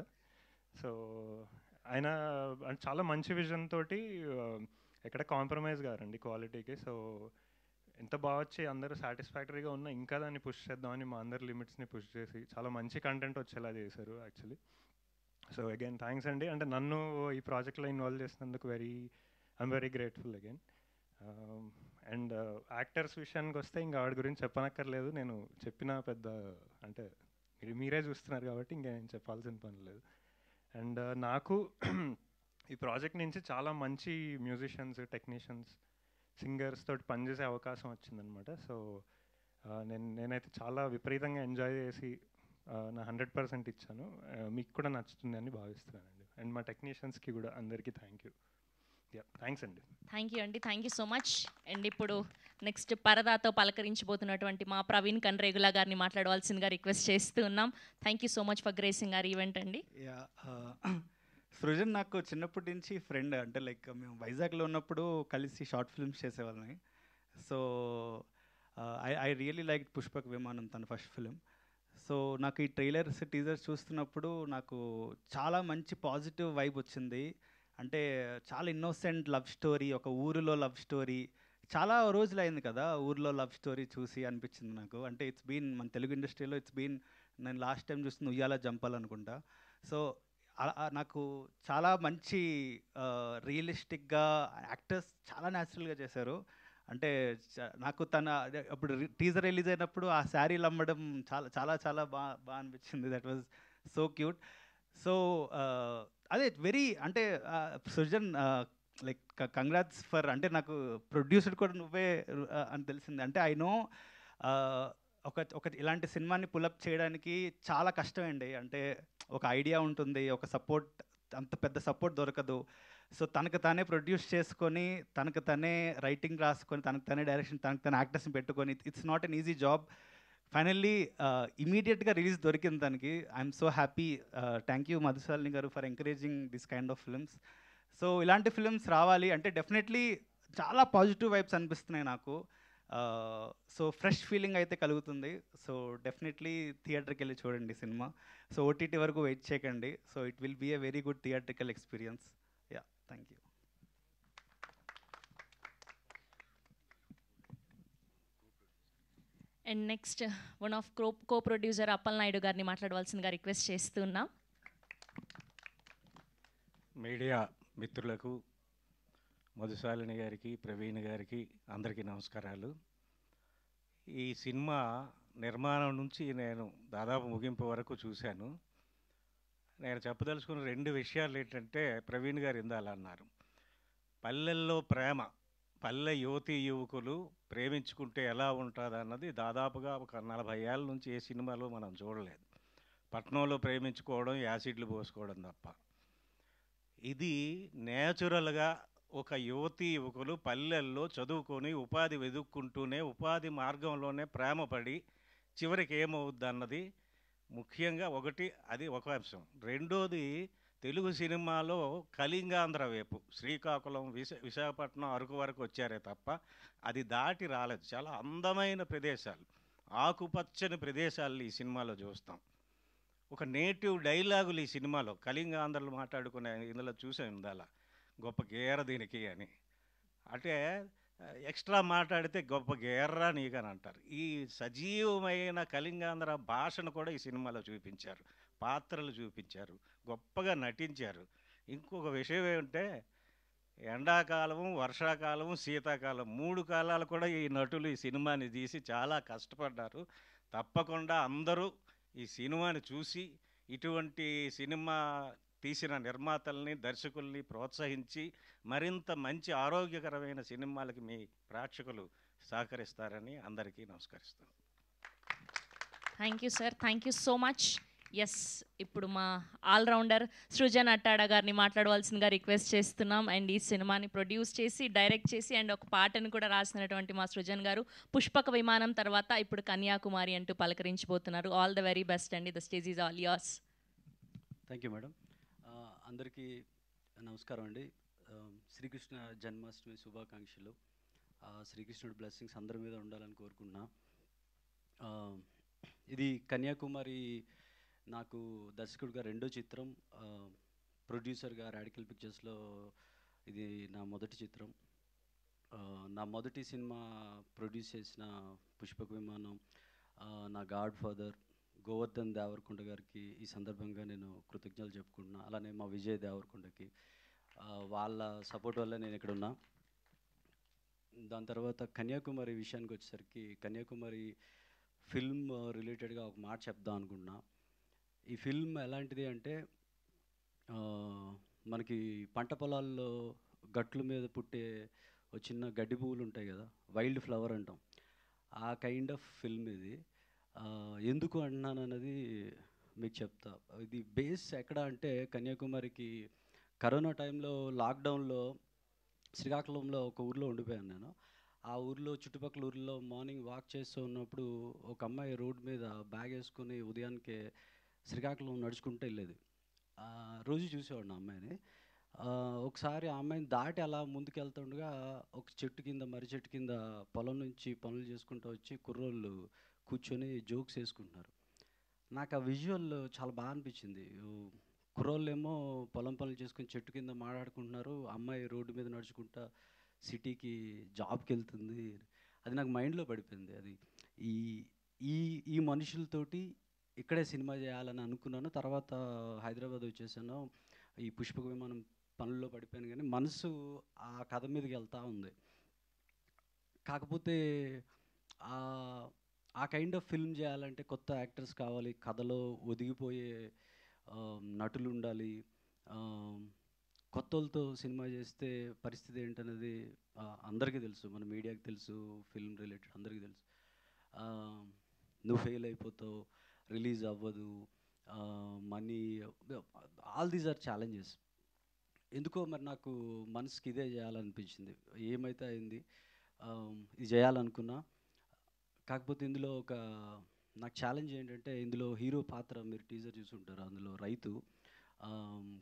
సో ఆయన అంటే చాలా మంచి విజన్ తోటి ఎక్కడ కాంప్రమైజ్ గారండి క్వాలిటీకి. సో ఎంత బాగా వచ్చి అందరూ సాటిస్ఫాక్టరీగా ఉన్నా ఇంకా దాన్ని పుష్ చేద్దామని మా అందరి లిమిట్స్ని పుష్ చేసి చాలా మంచి కంటెంట్ వచ్చేలా చేశారు యాక్చువల్లీ. సో అగైన్ థ్యాంక్స్ అండి. అంటే నన్ను ఈ ప్రాజెక్ట్లో ఇన్వాల్వ్ చేసినందుకు I'm very grateful again. And actors విషయానికి వస్తే ఇంకా ఆవిడ గురించి చెప్పనక్కర్లేదు. నేను చెప్పిన పెద్ద అంటే మీరే చూస్తున్నారు కాబట్టి ఇంకా నేను చెప్పాల్సిన పని లేదు. అండ్ నాకు ఈ ప్రాజెక్ట్ నుంచి చాలా మంచి మ్యూజిషియన్స్, టెక్నీషియన్స్, సింగర్స్ తోటి పనిచేసే అవకాశం వచ్చిందనమాట. సో నేనైతే చాలా విపరీతంగా ఎంజాయ్ చేసి నా 100% ఇచ్చాను. మీకు కూడా నచ్చుతుంది అని భావిస్తున్నానండి. అండ్ మా టెక్నీషియన్స్కి కూడా అందరికీ థ్యాంక్ యూ. థ్యాంక్స్ అండి. థ్యాంక్ యూ అండి, thank you so much. And ఇప్పుడు నెక్స్ట్ పరదాతో పలకరించబోతున్నటువంటి మా ప్రవీణ్ కన్రేగుల గారిని మాట్లాడవలసిందిగా రిక్వెస్ట్ చేస్తూ ఉన్నాం. Thank you so much for gracing are event అండి. సృజన్ నాకు చిన్నప్పటి నుంచి ఫ్రెండ్, అంటే లైక్ మేము వైజాగ్లో ఉన్నప్పుడు కలిసి షార్ట్ ఫిల్మ్స్ చేసేవాళ్ళని. So I really like Pushpak Vimanam, తన ఫస్ట్ ఫిలిం. సో నాకు ఈ ట్రైలర్స్, టీజర్స్ చూస్తున్నప్పుడు నాకు చాలా మంచి పాజిటివ్ వైబ్ వచ్చింది. అంటే చాలా ఇన్నోసెంట్ లవ్ స్టోరీ, ఒక ఊరిలో లవ్ స్టోరీ. చాలా రోజులు అయింది కదా ఊరిలో లవ్ స్టోరీ చూసి అనిపించింది నాకు. అంటే ఇట్స్ బీన్ మన తెలుగు ఇండస్ట్రీలో నేను లాస్ట్ టైం చూస్తుంది ఉయ్యాల జంపాలనుకుంటా. సో నాకు చాలా మంచి రియలిస్టిక్గా యాక్టర్స్ చాలా న్యాచురల్గా చేశారు. అంటే నాకు అప్పుడు టీజర్ రిలీజ్ అయినప్పుడు ఆ శారీలు అమ్మడం చాలా చాలా చాలా బాగా అనిపించింది. That was so cute. So అదే వెరీ అంటే సృజన్ లైక్ కంగ్రాట్స్ ఫర్, అంటే నాకు ప్రొడ్యూసర్ కూడా నువ్వే అని తెలిసింది. అంటే ఐ నో ఒక ఇలాంటి సినిమాని పులప్ చేయడానికి చాలా కష్టమండి. అంటే ఒక ఐడియా ఉంటుంది, ఒక సపోర్ట్, అంత పెద్ద సపోర్ట్ దొరకదు. సో తనకు తానే ప్రొడ్యూస్ చేసుకొని, తనకు తనే రైటింగ్ రాసుకొని, తనకు తనే డైరెక్షన్, తనకు తన యాక్టర్స్ని పెట్టుకొని, it's not an easy job. Finally ఇమీడియట్గా రిలీజ్ దొరికింది దానికి. I'm so happy. Thank you Madhushalini garu for encouraging this kind of films. So ఇలాంటి ఫిల్మ్స్ రావాలి అంటే డెఫినెట్లీ చాలా పాజిటివ్ వైబ్స్ అనిపిస్తున్నాయి నాకు. సో ఫ్రెష్ ఫీలింగ్ అయితే కలుగుతుంది. సో డెఫినెట్లీ థియేటర్కి వెళ్ళి చూడండి సినిమా. సో ఓటీటీ వరకు వెయిట్ చేయకండి. So it will be a very good theatrical experience. Yeah, thank you. And next one of co producer Appal Naidu గారిని మాట్లాడవలసిందిగా రిక్వెస్ట్ చేస్తున్నాం. మీడియా మిత్రులకు, మధుశాలిని గారికి, ప్రవీణ్ గారికి అందరికీ నమస్కారాలు. ఈ సినిమా నిర్మాణం నుంచి నేను దాదాపు ముగింపు వరకు చూశాను. నేను చెప్పదలుచుకున్న రెండు విషయాలు ఏంటంటే, ప్రవీణ్ గారు ఇందాల అన్నారు, పల్లెల్లో ప్రేమ, పల్లె యువతీ యువకులు ప్రేమించుకుంటే ఎలా ఉంటుంది అన్నది దాదాపుగా ఒక 40 ఏళ్ళ నుంచి ఏ సినిమాలో మనం చూడలేదు. పట్నంలో ప్రేమించుకోవడం, యాసిడ్లు పోసుకోవడం తప్ప. ఇది నేచురల్గా ఒక యువతీ యువకులు పల్లెల్లో చదువుకొని ఉపాధి వెతుక్కుంటూనే ఉపాధి మార్గంలోనే ప్రేమపడి చివరికి ఏమవుద్ది అన్నది ముఖ్యంగా ఒకటి, అది ఒక అంశం. రెండోది, తెలుగు సినిమాలో కళింగాంధ్ర వైపు శ్రీకాకుళం, విశాఖపట్నం, అరకు వరకు వచ్చారే తప్ప అది దాటి రాలేదు. చాలా అందమైన ప్రదేశాలు, ఆకుపచ్చని ప్రదేశాలు ఈ సినిమాలో చూస్తాం. ఒక నేటివ్ డైలాగులు ఈ సినిమాలో కళింగాంధ్రలు మాట్లాడుకునే ఇందులో చూసాం ఇందాల, గొప్ప గేర దీనికి అని. అంటే ఎక్స్ట్రా మాట్లాడితే గొప్ప గేర్రా నీకని అంటారు. ఈ సజీవమైన కళింగాంధ్ర భాషను కూడా ఈ సినిమాలో చూపించారు, పాత్రలు చూపించారు, గొప్పగా నటించారు. ఇంకొక విషయం ఏమంటే, ఎండాకాలము, వర్షాకాలము, శీతాకాలం 3 కాలాలు కూడా ఈ నటులు ఈ సినిమాని తీసి చాలా కష్టపడ్డారు. తప్పకుండా అందరూ ఈ సినిమాని చూసి ఇటువంటి సినిమా తీసిన నిర్మాతల్ని, దర్శకుల్ని ప్రోత్సహించి మరింత మంచి ఆరోగ్యకరమైన సినిమాలకి మీ ప్రేక్షకులు సహకరిస్తారని అందరికీ నమస్కరిస్తాను. Thank you sir, thank you so much. Yes, ఇప్పుడు మా ఆల్రౌండర్ సృజన్ అట్టాడ గారిని మాట్లాడవలసిందిగా రిక్వెస్ట్ చేస్తున్నాం. అండ్ ఈ సినిమాని ప్రొడ్యూస్ చేసి, డైరెక్ట్ చేసి, అండ్ ఒక పాటను కూడా రాసినటువంటి మా సృజన్ గారు పుష్పక విమానం తర్వాత ఇప్పుడు కన్యాకుమారి అంటూ పలకరించబోతున్నారు. ఆల్ ద వెరీ బెస్ట్ అండి. The stage is all yours. Thank you madam. అందరికీ నమస్కారం అండి. శ్రీకృష్ణ జన్మాష్టమి శుభాకాంక్షలు. శ్రీకృష్ణుడి బ్లెస్సింగ్స్ అందరి మీద ఉండాలని కోరుకున్నా. ఇది కన్యాకుమారి నాకు దర్శకుడిగా రెండో చిత్రం, ప్రొడ్యూసర్గా రాడికల్ పిక్చర్స్లో ఇది నా మొదటి చిత్రం. నా మొదటి సినిమా ప్రొడ్యూస్ చేసిన పుష్పక విమానం, నా గాడ్ ఫాదర్ గోవర్ధన్ దేవరకొండ గారికి ఈ సందర్భంగా నేను కృతజ్ఞతలు చెప్పుకుంటున్నా. అలానే మా విజయ్ దేవరకొండకి, వాళ్ళ సపోర్ట్ వల్ల నేను ఇక్కడ ఉన్నా. దాని తర్వాత కన్యాకుమారి విషయానికి వచ్చేసరికి కన్యాకుమారి ఫిల్మ్ రిలేటెడ్గా ఒక మాట చెప్దాం అనుకుంటున్నా. ఈ ఫిల్మ్ ఎలాంటిది అంటే మనకి పంట పొలాల్లో గట్ల మీద పుట్టే ఒక చిన్న గడ్డి పువ్వులు ఉంటాయి కదా, వైల్డ్ ఫ్లవర్ అంటాం, ఆ కైండ్ ఆఫ్ ఫిల్మ్ ఇది. ఎందుకు అంటున్నాను అన్నది మీకు చెప్తా. ఇది బేస్ ఎక్కడ అంటే కన్యాకుమారికి కరోనా టైంలో లాక్డౌన్లో శ్రీకాకుళంలో ఒక ఊర్లో ఉండిపోయాను నేను. ఆ ఊర్లో చుట్టుపక్కల ఊర్లో మార్నింగ్ వాక్ చేస్తూ ఉన్నప్పుడు ఒక అమ్మాయి రోడ్ మీద బ్యాగ్ వేసుకుని ఉదయానికే శ్రీకాకుళం నడుచుకుంటూ వెళ్ళేది. రోజు చూసేవాడిని ఆ అమ్మాయిని. ఒకసారి ఆ అమ్మాయిని దాటి అలా ముందుకెళ్తుండగా ఒక చెట్టు కింద మర్రి చెట్టు కింద పొలం నుంచి పనులు చేసుకుంటూ వచ్చి కుర్రోళ్ళు కూర్చొని జోక్స్ వేసుకుంటున్నారు. నాకు ఆ విజువల్ చాలా బాగా అనిపించింది. కుర్రోళ్ళు ఏమో పొలం పనులు చేసుకుని చెట్టు కింద మాట్లాడుకుంటున్నారు, అమ్మాయి రోడ్డు మీద నడుచుకుంటా సిటీకి జాబ్కి వెళ్తుంది. అది నాకు మైండ్లో పడిపోయింది. అది ఈ ఈ ఈ మనుషులతోటి ఇక్కడే సినిమా చేయాలని అనుకున్నాను. తర్వాత హైదరాబాద్ వచ్చేసాను. ఈ పుష్పక విమానం పనుల్లో పడిపోయాను, కానీ మనసు ఆ కథ మీదకి వెళ్తూ ఉంది. కాకపోతే ఆ కైండ్ ఆఫ్ ఫిల్మ్ చేయాలంటే కొత్త యాక్టర్స్ కావాలి, కథలో ఒదిగిపోయే నటులు ఉండాలి. కొత్తలతో సినిమా చేస్తే పరిస్థితి ఏంటనేది అందరికీ తెలుసు, మన మీడియాకి తెలుసు, ఫిల్మ్ రిలేటెడ్ అందరికీ తెలుసు. నువ్వు ఫెయిల్ అయిపోతావు, రిలీజ్ అవ్వదు, money, all these are challenges. ఎందుకో మరి నాకు మనసుకి ఇదే చేయాలనిపించింది. ఏమైతే అయింది, ఇది చేయాలనుకున్నా. కాకపోతే ఇందులో నాకు ఛాలెంజ్ ఏంటంటే, ఇందులో హీరో పాత్ర మీరు టీజర్ చూసుంటారు, అందులో రైతు.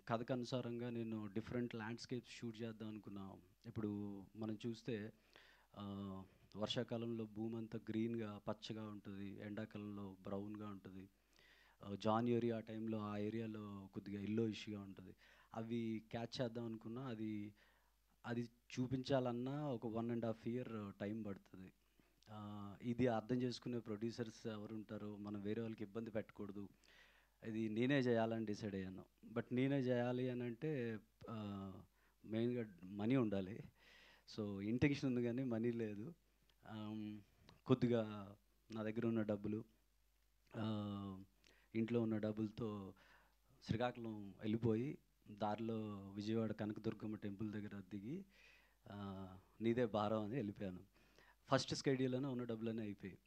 కథకు అనుసారంగా నేను డిఫరెంట్ ల్యాండ్స్కేప్స్ షూట్ చేద్దాం అనుకున్నా. ఇప్పుడు మనం చూస్తే వర్షాకాలంలో భూమి అంతా గ్రీన్గా పచ్చగా ఉంటుంది, ఎండాకాలంలో బ్రౌన్గా ఉంటుంది, జాన్వరి ఆ టైంలో ఆ ఏరియాలో కొద్దిగా ఇష్యూగా ఉంటుంది. అవి క్యాచ్ చేద్దాం అనుకున్నా. అది చూపించాలన్నా ఒక 1.5 year టైం పడుతుంది. ఇది అర్థం చేసుకునే ప్రొడ్యూసర్స్ ఎవరు ఉంటారో, మనం వేరే వాళ్ళకి ఇబ్బంది పెట్టకూడదు, ఇది నేనే చేయాలని డిసైడ్ అయ్యాను. బట్ నేనే చేయాలి అని అంటే మెయిన్గా మనీ ఉండాలి. సో ఇంటెన్షన్ ఉంది కానీ మనీ లేదు. కొద్దిగా నా దగ్గర ఉన్న డబ్బులు, ఇంట్లో ఉన్న డబ్బులతో శ్రీకాకుళం వెళ్ళిపోయి దారిలో విజయవాడ కనకదుర్గమ్మ టెంపుల్ దగ్గర దిగి నీదే భారం అని వెళ్ళిపోయాను. ఫస్ట్ స్కెడ్యూల్లోనే ఉన్న డబ్బులన్నీ అయిపోయి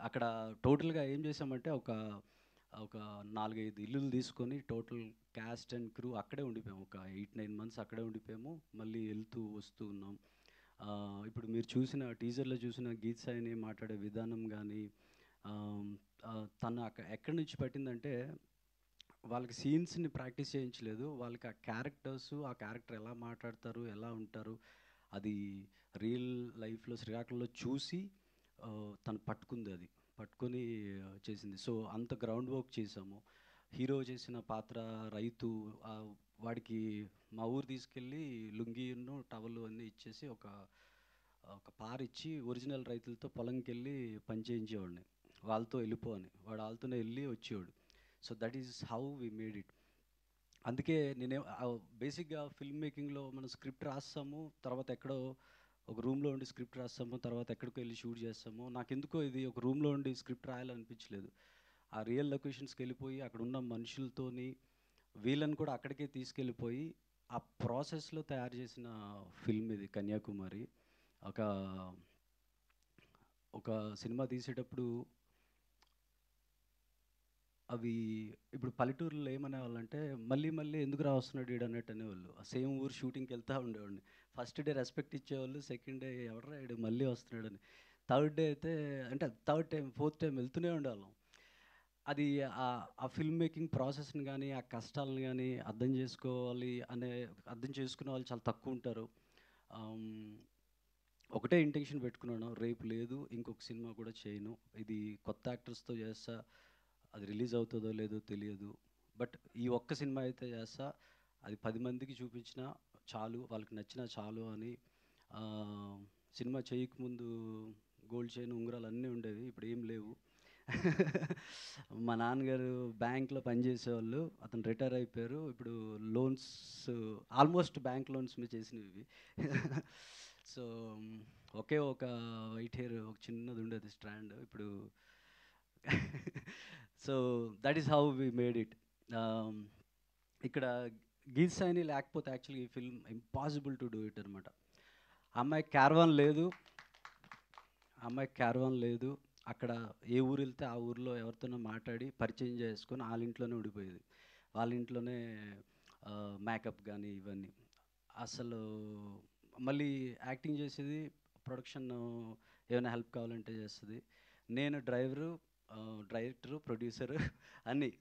అక్కడ టోటల్గా ఏం చేసామంటే ఒక 4-5 ఇల్లులు తీసుకొని టోటల్ క్యాస్ట్ అండ్ క్రూ అక్కడే ఉండిపోయాము. ఒక 8-9 months అక్కడే ఉండిపోయాము. మళ్ళీ వెళ్తూ వస్తూ ఉన్నాం. ఇప్పుడు మీరు చూసిన టీజర్లో చూసిన గీత్ సాయిని మాట్లాడే విధానం కానీ, తను ఎక్కడి నుంచి పట్టిందంటే, వాళ్ళకి సీన్స్ని ప్రాక్టీస్ చేయించలేదు, వాళ్ళకి ఆ క్యారెక్టర్ ఎలా మాట్లాడతారు, ఎలా ఉంటారు, అది రియల్ లైఫ్లో శ్రీకాకుళంలో చూసి తను పట్టుకొని చేసింది. సో అంత గ్రౌండ్ వర్క్ చేసాము. హీరో చేసిన పాత్ర రైతు, వాడికి మా ఊరు తీసుకెళ్ళి లుంగీను టవల్ అన్నీ ఇచ్చేసి ఒక పారిచ్చి ఒరిజినల్ రైతులతో పొలంకి వెళ్ళి పని చేయించేవాడిని, వాళ్ళతో వెళ్ళిపోని, వాడు వాళ్ళతోనే వెళ్ళి వచ్చేవాడు. So that is how we made it. అందుకే నేనే బేసిక్గా ఫిల్మ్ మేకింగ్లో మనం స్క్రిప్ట్ రాస్తాము, తర్వాత ఎక్కడో ఒక రూమ్లో ఉండి స్క్రిప్ట్ రాస్తాము, తర్వాత ఎక్కడికో వెళ్ళి షూట్ చేస్తాము. నాకెందుకో ఇది ఒక రూమ్లో ఉండి స్క్రిప్ట్ రాయాలనిపించలేదు. ఆ రియల్ లొకేషన్స్కి వెళ్ళిపోయి అక్కడ ఉన్న మనుషులతోని వీళ్ళని కూడా అక్కడికే తీసుకెళ్ళిపోయి ఆ ప్రాసెస్లో తయారు చేసిన ఫిల్మ్ ఇది కన్యాకుమారి. ఒక సినిమా తీసేటప్పుడు అవి ఇప్పుడు పల్లెటూరులో ఏమనేవాళ్ళంటే, మళ్ళీ ఎందుకు రావస్తున్నాడు వీడు అన్నట్టు అనేవాళ్ళు. ఆ సేమ్ ఊరు షూటింగ్కి వెళ్తూ ఉండేవాడిని. ఫస్ట్ డే రెస్పెక్ట్ ఇచ్చేవాళ్ళు, సెకండ్ డే ఎవడరా వీడు మళ్ళీ వస్తున్నాడని, థర్డ్ డే అయితే అంటే థర్డ్ టైం ఫోర్త్ టైం వెళ్తూనే ఉండేవాళ్ళం. అది ఆ ఫిల్మ్ మేకింగ్ ప్రాసెస్ని కానీ, ఆ కష్టాలను కానీ అర్థం చేసుకునే వాళ్ళు చాలా తక్కువ ఉంటారు. ఒకటే ఇంటెన్షన్ పెట్టుకున్నాను, రేపు లేదు ఇంకొక సినిమా కూడా చేయను, ఇది కొత్త యాక్టర్స్తో చేస్తా, అది రిలీజ్ అవుతుందో లేదో తెలియదు, బట్ ఈ ఒక్క సినిమా అయితే చేస్తా, అది 10 మందికి చూపించినా చాలు, వాళ్ళకి నచ్చినా చాలు అని. సినిమా చేయకముందు గోల్డ్ చైన్ ఉంగరాలు అన్నీ ఉండేవి, ఇప్పుడు ఏం లేవు. మా నాన్నగారు బ్యాంక్లో పనిచేసేవాళ్ళు, అతను రిటైర్ అయిపోయారు. ఇప్పుడు లోన్స్ ఆల్మోస్ట్ బ్యాంక్ లోన్స్ మీద చేసినవి. సో ఒకే ఒక వైట్ హెయిర్ ఒక చిన్నది ఉండేది స్ట్రాండ్, ఇప్పుడు so that is how we made it. ఇక్కడ గీత్ సైని లేకపోతే యాక్చువల్లీ ఈ film impossible to do it అనమాట. అమ్మాయి క్యారవాన్ లేదు, అక్కడ ఏ ఊరు వెళ్తే ఆ ఊరిలో ఎవరితోనో మాట్లాడి పరిచయం చేసుకొని వాళ్ళ ఇంట్లోనే ఉండిపోయేది, వాళ్ళ ఇంట్లోనే మేకప్ కానీ ఇవన్నీ. అసలు మళ్ళీ యాక్టింగ్ చేసేది, ప్రొడక్షన్ ఏమైనా హెల్ప్ కావాలంటే చేస్తుంది. నేను డైరెక్టరు, ప్రొడ్యూసరు అన్నీ.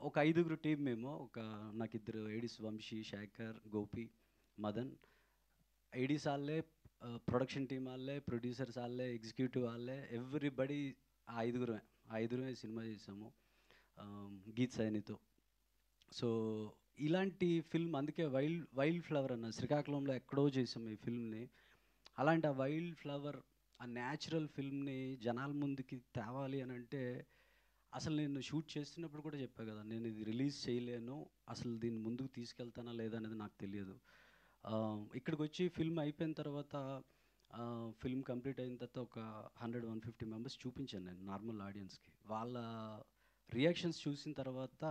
ఒక 5గురు టీం మేము. నాకు 2 ఏడీస్, వంశీ, శేఖర్, గోపి, మదన్. ఏడీస్ వాళ్ళే, ప్రొడక్షన్ టీం వాళ్ళే, ప్రొడ్యూసర్స్ వాళ్ళే, ఎగ్జిక్యూటివ్ వాళ్ళే, ఎవ్రీబడి ఆ 5గురమే సినిమా చేసాము గీత్ సైనితో. సో ఇలాంటి ఫిల్మ్ అందుకే వైల్డ్ ఫ్లవర్ అన్న శ్రీకాకుళంలో ఎక్కడో చేసాము ఈ ఫిల్మ్ని. అలాంటి ఆ వైల్డ్ ఫ్లవర్, ఆ న్యాచురల్ ఫిల్మ్ని జనాల ముందుకి తేవాలి అని అంటే, అసలు నేను షూట్ చేస్తున్నప్పుడు కూడా చెప్పా కదా, నేను ఇది రిలీజ్ చేయలేను, అసలు దీన్ని ముందుకు తీసుకెళ్తానా లేదా అనేది నాకు తెలియదు. ఇక్కడికి వచ్చి ఫిల్మ్ అయిపోయిన తర్వాత, ఫిల్మ్ కంప్లీట్ అయిన తర్వాత ఒక 100-150 మెంబర్స్ చూపించాను నేను నార్మల్ ఆడియన్స్కి. వాళ్ళ రియాక్షన్స్ చూసిన తర్వాత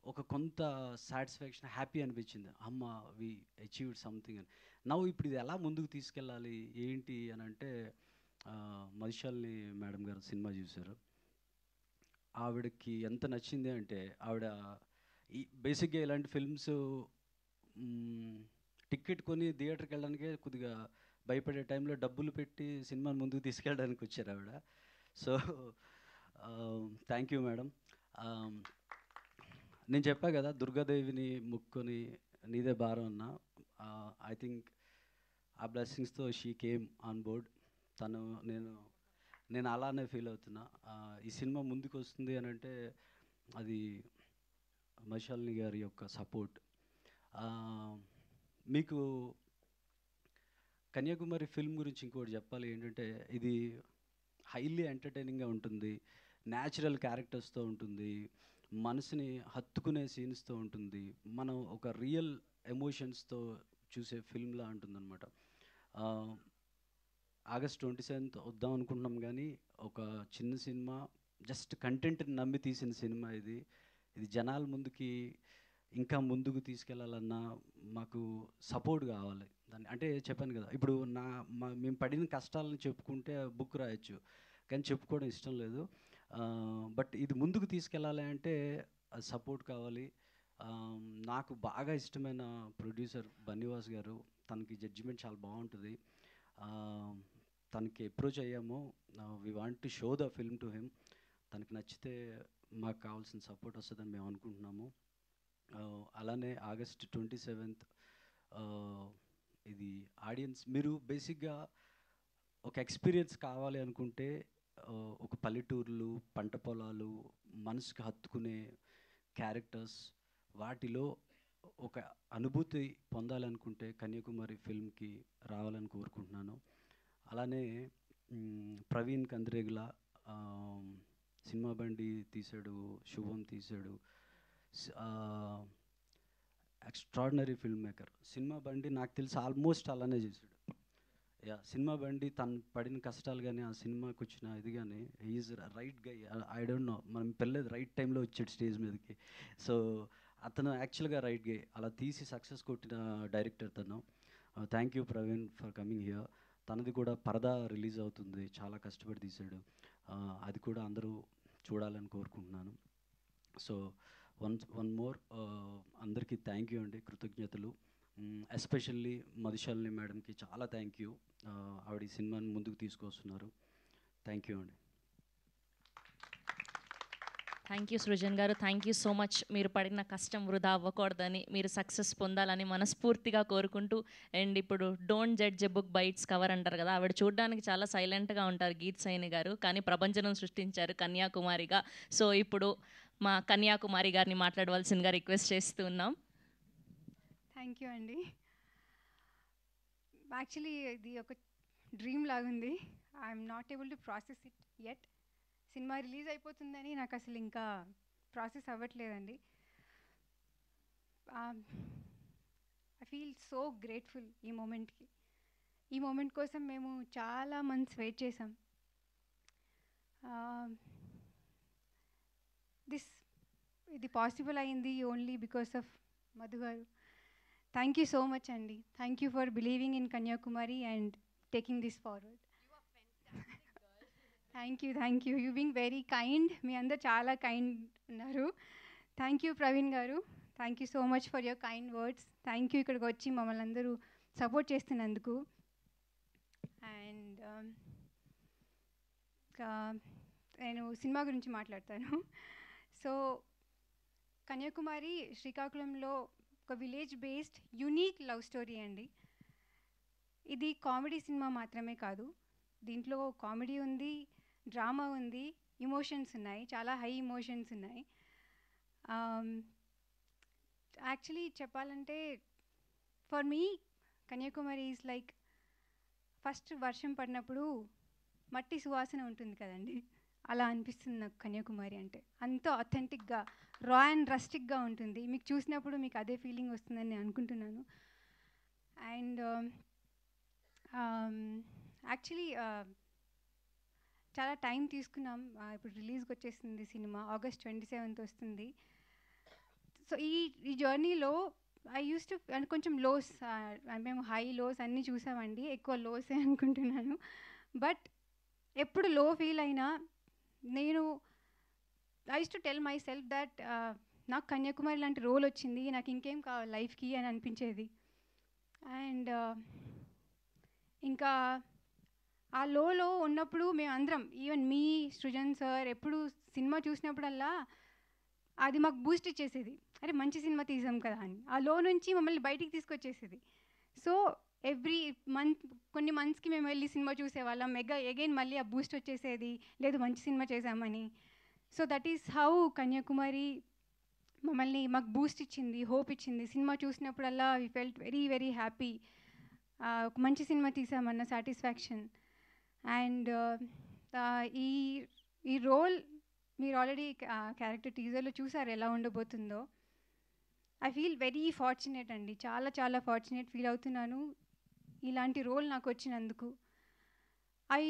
ఒక కొంత సాటిస్ఫాక్షన్, హ్యాపీ అనిపించింది. అమ్మ వి అచీవ్డ్ సంథింగ్ అని. ఇప్పుడు ఇది ఎలా ముందుకు తీసుకెళ్ళాలి ఏంటి అని అంటే, మధుశాలిని మేడం గారు సినిమా చూశారు. ఆవిడకి ఎంత నచ్చింది అంటే, ఆవిడ బేసిక్గా ఇలాంటి ఫిల్మ్స్ టికెట్ కొని థియేటర్కి వెళ్ళడానికే కొద్దిగా భయపడే టైంలో డబ్బులు పెట్టి సినిమాని ముందుకు తీసుకెళ్ళడానికి వచ్చారు ఆవిడ. So thank you madam. నేను చెప్పా కదా, దుర్గాదేవిని ముక్కొని నీదే భారం అన్న. ఐ థింక్ ఆ బ్లెస్సింగ్స్తో షీ కేమ్ ఆన్ బోర్డ్. నేను అలానే ఫీల్ అవుతున్నా. ఈ సినిమా ముందుకు వస్తుంది అని అంటే అది మధుశాలిని గారి యొక్క సపోర్ట్. మీకు కన్యాకుమారి ఫిల్మ్ గురించి ఇంకోటి చెప్పాలి ఏంటంటే, ఇది హైలీ ఎంటర్టైనింగ్గా ఉంటుంది, న్యాచురల్ క్యారెక్టర్స్తో ఉంటుంది, మనసుని హత్తుకునే సీన్స్తో ఉంటుంది, మనం ఒక రియల్ ఎమోషన్స్తో చూసే ఫిల్మ్లా ఉంటుందన్నమాట. ఆగస్ట్ 27th వద్దాం అనుకుంటున్నాం, కానీ ఒక చిన్న సినిమా, జస్ట్ కంటెంట్ని నమ్మి తీసిన సినిమా ఇది జనాల ముందుకి ఇంకా ముందుకు తీసుకెళ్లాలన్నా మాకు సపోర్ట్ కావాలి. దాన్ని అంటే చెప్పాను కదా, ఇప్పుడు మేము పడిన కష్టాలను చెప్పుకుంటే బుక్ రాయొచ్చు, కానీ చెప్పుకోవడం ఇష్టం లేదు. బట్ ఇది ముందుకు తీసుకెళ్ళాలి అంటే సపోర్ట్ కావాలి. నాకు బాగా ఇష్టమైన ప్రొడ్యూసర్ బన్నివాస్ గారు, తనకి జడ్జిమెంట్ చాలా బాగుంటుంది. తనకి అప్రోచ్ అయ్యాము, we want to show the film to him. తనకి నచ్చితే మాకు కావాల్సిన సపోర్ట్ వస్తుందని మేము అనుకుంటున్నాము. అలానే ఆగస్ట్ 27th ఇది ఆడియన్స్, మీరు బేసిక్గా ఒక ఎక్స్పీరియన్స్ కావాలి అనుకుంటే, ఒక పల్లెటూర్లు, పంట పొలాలు, మనసుకు హత్తుకునే క్యారెక్టర్స్, వాటిలో ఒక అనుభూతి పొందాలనుకుంటే కన్యాకుమారి ఫిల్మ్కి రావాలని కోరుకుంటున్నాను. అలానే ప్రవీణ్ కంద్రేగుల సినిమా బండి తీశాడు, శుభం తీశాడు, ఎక్స్ట్రాడినరీ ఫిల్మ్ మేకర్. సినిమా బండి నాకు తెలిసి ఆల్మోస్ట్ అలానే చేశాడు. సినిమా బండి తను పడిన కష్టాలు కానీ, ఆ సినిమాకి వచ్చిన ఇది కానీ, is right guy. I don't know, మనం పెళ్ళేది రైట్ టైంలో వచ్చాడు స్టేజ్ మీదకి. సో అతను యాక్చువల్గా రైట్ గై. అలా తీసి సక్సెస్ కొట్టిన డైరెక్టర్ తను. Thank you Praveen for coming here. తనది కూడా పరదా రిలీజ్ అవుతుంది, చాలా కష్టపడి తీశాడు. అది కూడా అందరూ చూడాలని కోరుకుంటున్నాను. సో వన్ మోర్, అందరికీ థ్యాంక్ యూ అండి, కృతజ్ఞతలు. ఎస్పెషల్లీ మధుశాలిని మేడంకి చాలా థ్యాంక్ యూ. ఆవిడ ఈ సినిమాని ముందుకు తీసుకొస్తున్నారు. థ్యాంక్ యూ అండి. థ్యాంక్ యూ సృజన్ గారు, థ్యాంక్ యూ సో మచ్. మీరు పడిన కష్టం వృధా అవ్వకూడదని, మీరు సక్సెస్ పొందాలని మనస్ఫూర్తిగా కోరుకుంటూ, అండ్ ఇప్పుడు don't judge a book by its cover అంటారు కదా, ఆవిడ చూడడానికి చాలా సైలెంట్గా ఉంటారు గీత్ సైని గారు, కానీ ప్రపంచం సృష్టించారు కన్యాకుమారిగా. సో ఇప్పుడు మా కన్యాకుమారి గారిని మాట్లాడవలసిందిగా రిక్వెస్ట్ చేస్తూ ఉన్నాం. థ్యాంక్ యూ అండి. యాక్చువల్లీ ఇది ఒక డ్రీమ్ లాగుంది. I'm not able to process it yet. Cinema release అయిపోతుందని నాకు అసలు ఇంకా ప్రాసెస్ అవ్వట్లేదండి. ఐ ఫీల్ సో గ్రేట్ఫుల్ ఈ మూమెంట్కి. ఈ మూమెంట్ కోసం మేము చాలా మంత్స్ వెయిట్ చేసాం. ఇది పాసిబుల్ అయింది only because of Madhu garu. Thank you so much అండి. Thank you for believing in Kanyakumari and taking this forward. Thank you. You being very kind. మీ అందరు చాలా కైండ్ ఉన్నారు. Thank you Praveen garu. Thank you so much for your kind words. Thank you ఇక్కడికి వచ్చి మమ్మల్ని అందరూ support చేస్తున్నందుకు. అండ్ నేను సినిమా గురించి మాట్లాడతాను. సో కన్యాకుమారి శ్రీకాకుళంలో ఒక village based unique love story అండి. ఇది కామెడీ సినిమా మాత్రమే కాదు, దీంట్లో కామెడీ ఉంది, డ్రామా ఉంది, ఇమోషన్స్ ఉన్నాయి, చాలా హై ఇమోషన్స్ ఉన్నాయి. యాక్చువల్లీ చెప్పాలంటే for me Kanyakumari is like first వర్షం పడినప్పుడు మట్టి సువాసన ఉంటుంది కదండి, అలా అనిపిస్తుంది నాకు కన్యాకుమారి అంటే. అంత అథెంటిక్గా రా అండ్ రస్టిక్గా ఉంటుంది. మీకు చూసినప్పుడు మీకు అదే ఫీలింగ్ వస్తుందని నేను అనుకుంటున్నాను. అండ్ యాక్చువల్లీ చాలా టైం తీసుకున్నాం. ఇప్పుడు రిలీజ్కి వచ్చేసింది సినిమా, August 27th వస్తుంది. సో ఈ జర్నీలో ఐ యూస్ టు కొంచెం లోస్, మేము హై లోస్ అన్నీ చూసామండి, ఎక్కువ లోసే అనుకుంటున్నాను. బట్ ఎప్పుడు లో ఫీల్ అయినా నేను I use to tell my self that నాకు కన్యాకుమారి లాంటి రోల్ వచ్చింది, నాకు ఇంకేం కావాలి లైఫ్కి అని అనిపించేది. అండ్ ఇంకా ఆ లోలో ఉన్నప్పుడు మేము అందరం, ఈవెన్ మీ సృజన్ సార్, ఎప్పుడు సినిమా చూసినప్పుడల్లా అది మాకు బూస్ట్ ఇచ్చేసేది, అరే మంచి సినిమా తీసాం కదా అని. ఆ లో నుంచి మమ్మల్ని బయటికి తీసుకొచ్చేసేది. సో ఎవ్రీ మంత్ కొన్ని మంత్స్కి మేము వెళ్ళి సినిమా చూసేవాళ్ళం, అగైన్ మళ్ళీ ఆ బూస్ట్ వచ్చేసేది, లేదు మంచి సినిమా చేసామని. So that is how Kanyakumari మమ్మల్ని మాకు బూస్ట్ ఇచ్చింది, హోప్ ఇచ్చింది. సినిమా చూసినప్పుడల్లా we felt very very happy, ఒక మంచి సినిమా తీసామన్న సాటిస్ఫాక్షన్. అండ్ ఈ రోల్ మీరు ఆల్రెడీ క్యారెక్టర్ టీజర్లో చూసారు ఎలా ఉండబోతుందో. ఐ ఫీల్ వెరీ ఫార్చునేట్ అండి, చాలా చాలా ఫార్చునేట్ ఫీల్ అవుతున్నాను ఇలాంటి రోల్ నాకు వచ్చినందుకు. ఐ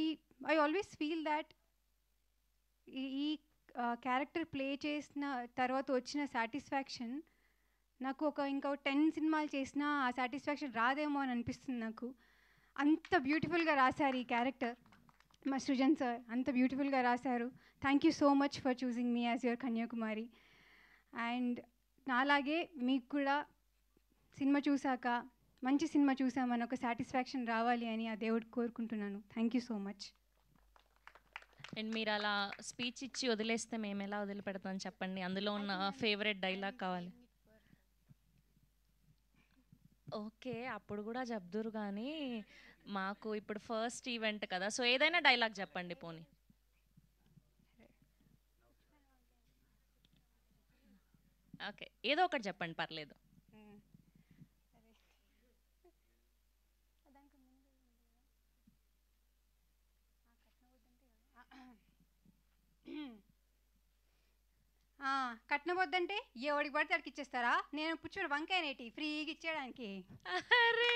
ఆల్వేస్ ఫీల్ దాట్ ఈ క్యారెక్టర్ ప్లే చేసిన తర్వాత వచ్చిన సాటిస్ఫాక్షన్ నాకు ఇంకా 10 సినిమాలు చేసినా ఆ సాటిస్ఫాక్షన్ రాదేమో అని అనిపిస్తుంది నాకు. అంత బ్యూటిఫుల్గా రాశారు ఈ క్యారెక్టర్ మా సృజన్ సార్, అంత బ్యూటిఫుల్గా రాశారు. Thank you so much for choosing me as your Kanyakumari. And నాలాగే మీకు కూడా సినిమా చూసాక మంచి సినిమా చూసామని ఒక సాటిస్ఫాక్షన్ రావాలి అని ఆ దేవుడికి కోరుకుంటున్నాను. Thank you so much. And మీరు అలా స్పీచ్ ఇచ్చి వదిలేస్తే మేము ఎలా వదిలిపెడతాం చెప్పండి, అందులో ఉన్న ఫేవరెట్ డైలాగ్ కావాలి. ఓకే అప్పుడు కూడా చెప్దురు కానీ మాకు ఇప్పుడు ఫస్ట్ ఈవెంట్ కదా, సో ఏదైనా డైలాగ్ చెప్పండి పోనీ. ఓకే ఏదో ఒకటి చెప్పండి పర్లేదు. కట్నబొద్దంటే ఎవడికి పడితే అడికి ఇచ్చేస్తారా? నేను పుచ్చుడు వంకాయనేటి ఫ్రీగా ఇచ్చేయడానికి. అరే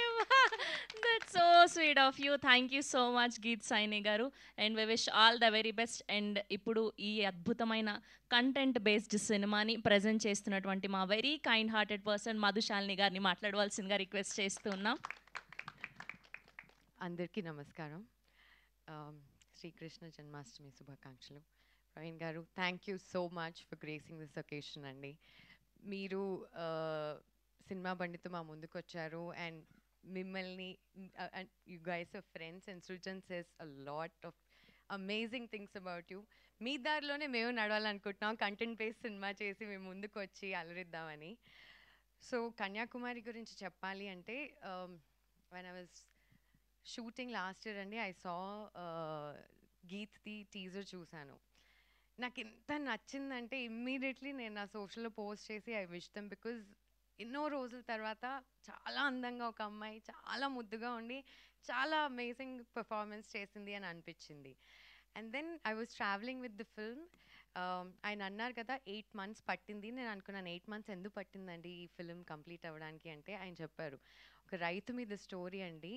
that's so sweet of you. Thank you so much Geeth Saini garu. And we wish all the very best. అండ్ ఇప్పుడు ఈ అద్భుతమైన కంటెంట్ బేస్డ్ సినిమాని ప్రజెంట్ చేస్తున్నటువంటి మా very kind hearted person Madhushalini garu మాట్లాడవలసిందిగా రిక్వెస్ట్ చేస్తున్నాం. అందరికీ నమస్కారం. శ్రీకృష్ణ జన్మాష్టమి శుభాకాంక్షలు. Praveen garu thank you so much for gracing this occasion అండి. మీరు సినిమా బండితో మా ముందుకు వచ్చారు అండ్ మిమ్మల్ని you guys are friends and Srujan says a lot of amazing things about you. మీ దారిలోనే మేము నడవాలనుకుంటున్నాం, కంటెంట్ బేస్డ్ సినిమా చేసి మేము ముందుకు వచ్చి అలరిద్దామని. సో కన్యాకుమారి గురించి చెప్పాలి అంటే when I was shooting last year అండి I saw గీత్ది టీజర్ చూశాను. నాకు ఎంత నచ్చిందంటే ఇమ్మీడియట్లీ నేను నా సోషల్లో పోస్ట్ చేసి ఐ విష్ దెమ్, బికాజ్ ఎన్నో రోజుల తర్వాత చాలా అందంగా ఒక అమ్మాయి చాలా ముద్దుగా ఉండి చాలా అమేజింగ్ పర్ఫార్మెన్స్ చేసింది అని అనిపించింది. And then I was travelling with the film. ఆయన అన్నారు కదా 8 months పట్టింది. నేను అనుకున్నాను 8 months ఎందుకు పట్టిందండి ఈ ఫిల్మ్ కంప్లీట్ అవ్వడానికి అంటే ఆయన చెప్పారు ఒక ఒక రైతు మీద స్టోరీ అండి.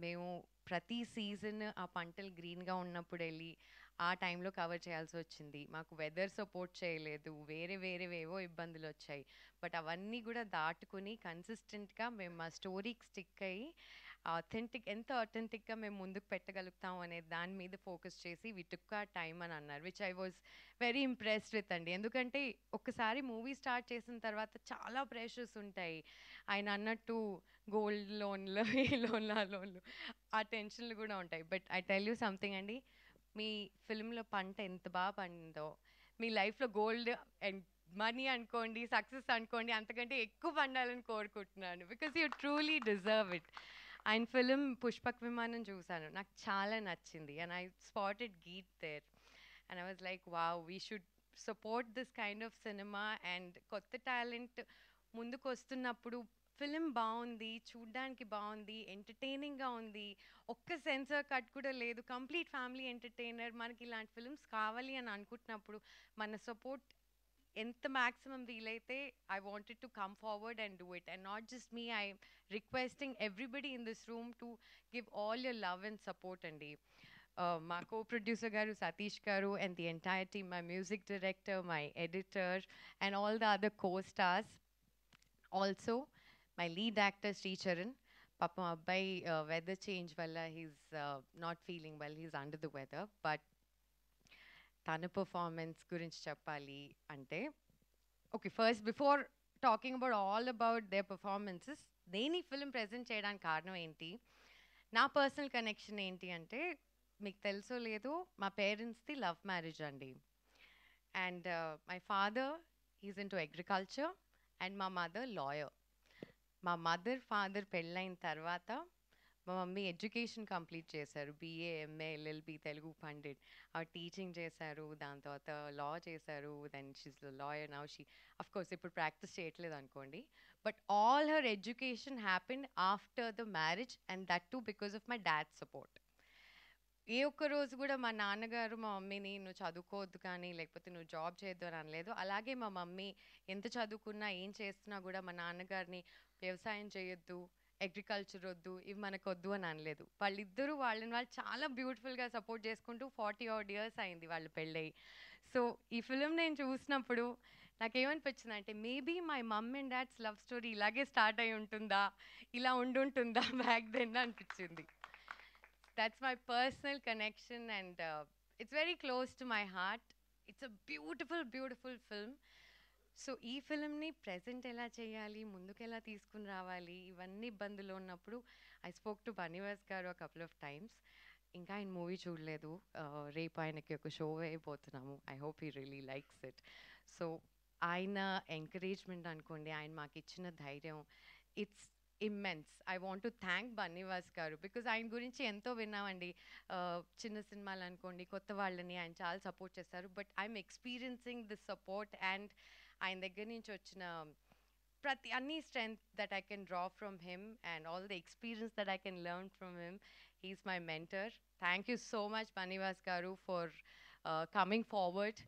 మేము ప్రతి సీజన్ ఆ పంటలు గ్రీన్గా ఉన్నప్పుడు వెళ్ళి ఆ టైంలో కవర్ చేయాల్సి వచ్చింది. మాకు వెదర్ సపోర్ట్ చేయలేదు, వేరేవేవో ఇబ్బందులు వచ్చాయి. బట్ అవన్నీ కూడా దాటుకుని కన్సిస్టెంట్గా మేము మా స్టోరీకి స్టిక్ అయ్యి ఎంత ఆథెంటిక్గా మేము ముందుకు పెట్టగలుగుతాం అనే దాని మీద ఫోకస్ చేసి వి టుక్ ఆ టైమ్ అని అన్నారు, which I was very impressed with అండి. ఎందుకంటే ఒక్కసారి మూవీ స్టార్ట్ చేసిన తర్వాత చాలా ప్రెషర్స్ ఉంటాయి. ఆయన అన్నట్టు గోల్డ్ లోన్లు, ఈ లోన్లు, ఆ లోన్లు, ఆ టెన్షన్లు కూడా ఉంటాయి. But I tell you something అండి, మీ ఫిల్మ్లో పంట ఎంత బాగా పండిందో మీ లైఫ్లో గోల్డ్ అండ్ మనీ అనుకోండి, సక్సెస్ అనుకోండి, అంతకంటే ఎక్కువ పండాలని కోరుకుంటున్నాను. Because you truly deserve it. ఆయన ఫిలిం పుష్పక్ విమానం చూశాను, నాకు చాలా నచ్చింది. And I spotted Geet there and I was like wow, we should support this kind of cinema. And కొత్త టాలెంట్ ముందుకు వస్తున్నప్పుడు ఫిలిం బాగుంది, చూడ్డానికి బాగుంది, ఎంటర్టైనింగ్గా ఉంది, ఒక్క సెన్సార్ కట్ కూడా లేదు, కంప్లీట్ ఫ్యామిలీ ఎంటర్టైనర్, మనకి ఇలాంటి ఫిల్మ్స్ కావాలి అని అనుకుంటున్నప్పుడు మన సపోర్ట్ ఎంత మ్యాక్సిమం వీలైతే I wanted to come forward and do it. And not just me, I requesting everybody in this room to give all your love and support అండి. మా కో ప్రొడ్యూసర్ గారు సతీష్ గారు and the entire team, my music director, my editor and all the other co stars. Also my lead actor Sricharan. పాపం అబ్బాయి weather change వల్ల he's not feeling well, he's under the weather. But తన performance గురించి చెప్పాలి అంటే, okay, first before talking about their performances, నేను ఈ film present చేయడానికి కారణం ఏంటి, నా పర్సనల్ కనెక్షన్ ఏంటి అంటే, మీకు తెలుసో లేదో మా పేరెంట్స్ది లవ్ మ్యారేజ్ అండి. And my father is into agriculture and మా మదర్ లాయర్. మా ఫాదర్ పెళ్ళైన తర్వాత మా మమ్మీ ఎడ్యుకేషన్ కంప్లీట్ చేశారు, BA, MA, LLB, Telugu pandit. Teaching చేశారు, దాని తర్వాత లా చేశారు. Then she's lawyer now. Of course ఇప్పుడు ప్రాక్టీస్ చేయట్లేదు అనుకోండి. But all her education happened after the marriage and that too because of my dad support. ఏ ఒక్క రోజు కూడా మా నాన్నగారు మా మమ్మీని నువ్వు చదువుకోవద్దు కానీ, లేకపోతే నువ్వు జాబ్ చేయొద్దు అని అనలేదు. అలాగే మా మమ్మీ ఎంత చదువుకున్నా ఏం చేస్తున్నా కూడా మా నాన్నగారిని వ్యవసాయం చేయొద్దు, అగ్రికల్చర్ వద్దు, ఇవి మనకు వద్దు అని అనలేదు. వాళ్ళిద్దరూ వాళ్ళు చాలా బ్యూటిఫుల్గా సపోర్ట్ చేసుకుంటూ 40 odd years అయింది వాళ్ళు పెళ్ళయి. సో ఈ ఫిలిం నేను చూసినప్పుడు నాకేమనిపించింది అంటే, maybe my mum and dad's love story ఇలాగే స్టార్ట్ అయి ఉంటుందా, ఇలా ఉండుంటుందా బ్యాక్ దెన్ అనిపించింది. That's my personal connection and it's very close to my heart. It's a beautiful, beautiful film. So ఈ ఫిల్మ్ని ప్రజెంట్ ఎలా చేయాలి, ముందుకు ఎలా తీసుకుని రావాలి, ఇవన్నీ ఇబ్బందులు ఉన్నప్పుడు ఐ స్పోక్ టు బన్నీవాస్ గారు a couple of times. ఇంకా ఆయన మూవీ చూడలేదు, రేపు ఆయనకి ఒక షో వేయబోతున్నాము. I hope he really likes it. So ఆయన ఎంకరేజ్మెంట్ అనుకోండి, ఆయన మాకు ఇచ్చిన ధైర్యం, it's immense. I want to thank Bunny Vas garu because ఆయన గురించి ఎంతో విన్నామండి. చిన్న సినిమాలు అనుకోండి, కొత్త వాళ్ళని ఆయన చాలా సపోర్ట్ చేస్తారు. But I'm experiencing this support and ఆయన దగ్గర నుంచి వచ్చిన అన్ని strength that I can draw from him and all the experience that I can learn from him. He's my mentor. Thank you so much Bunny Vas garu for coming forward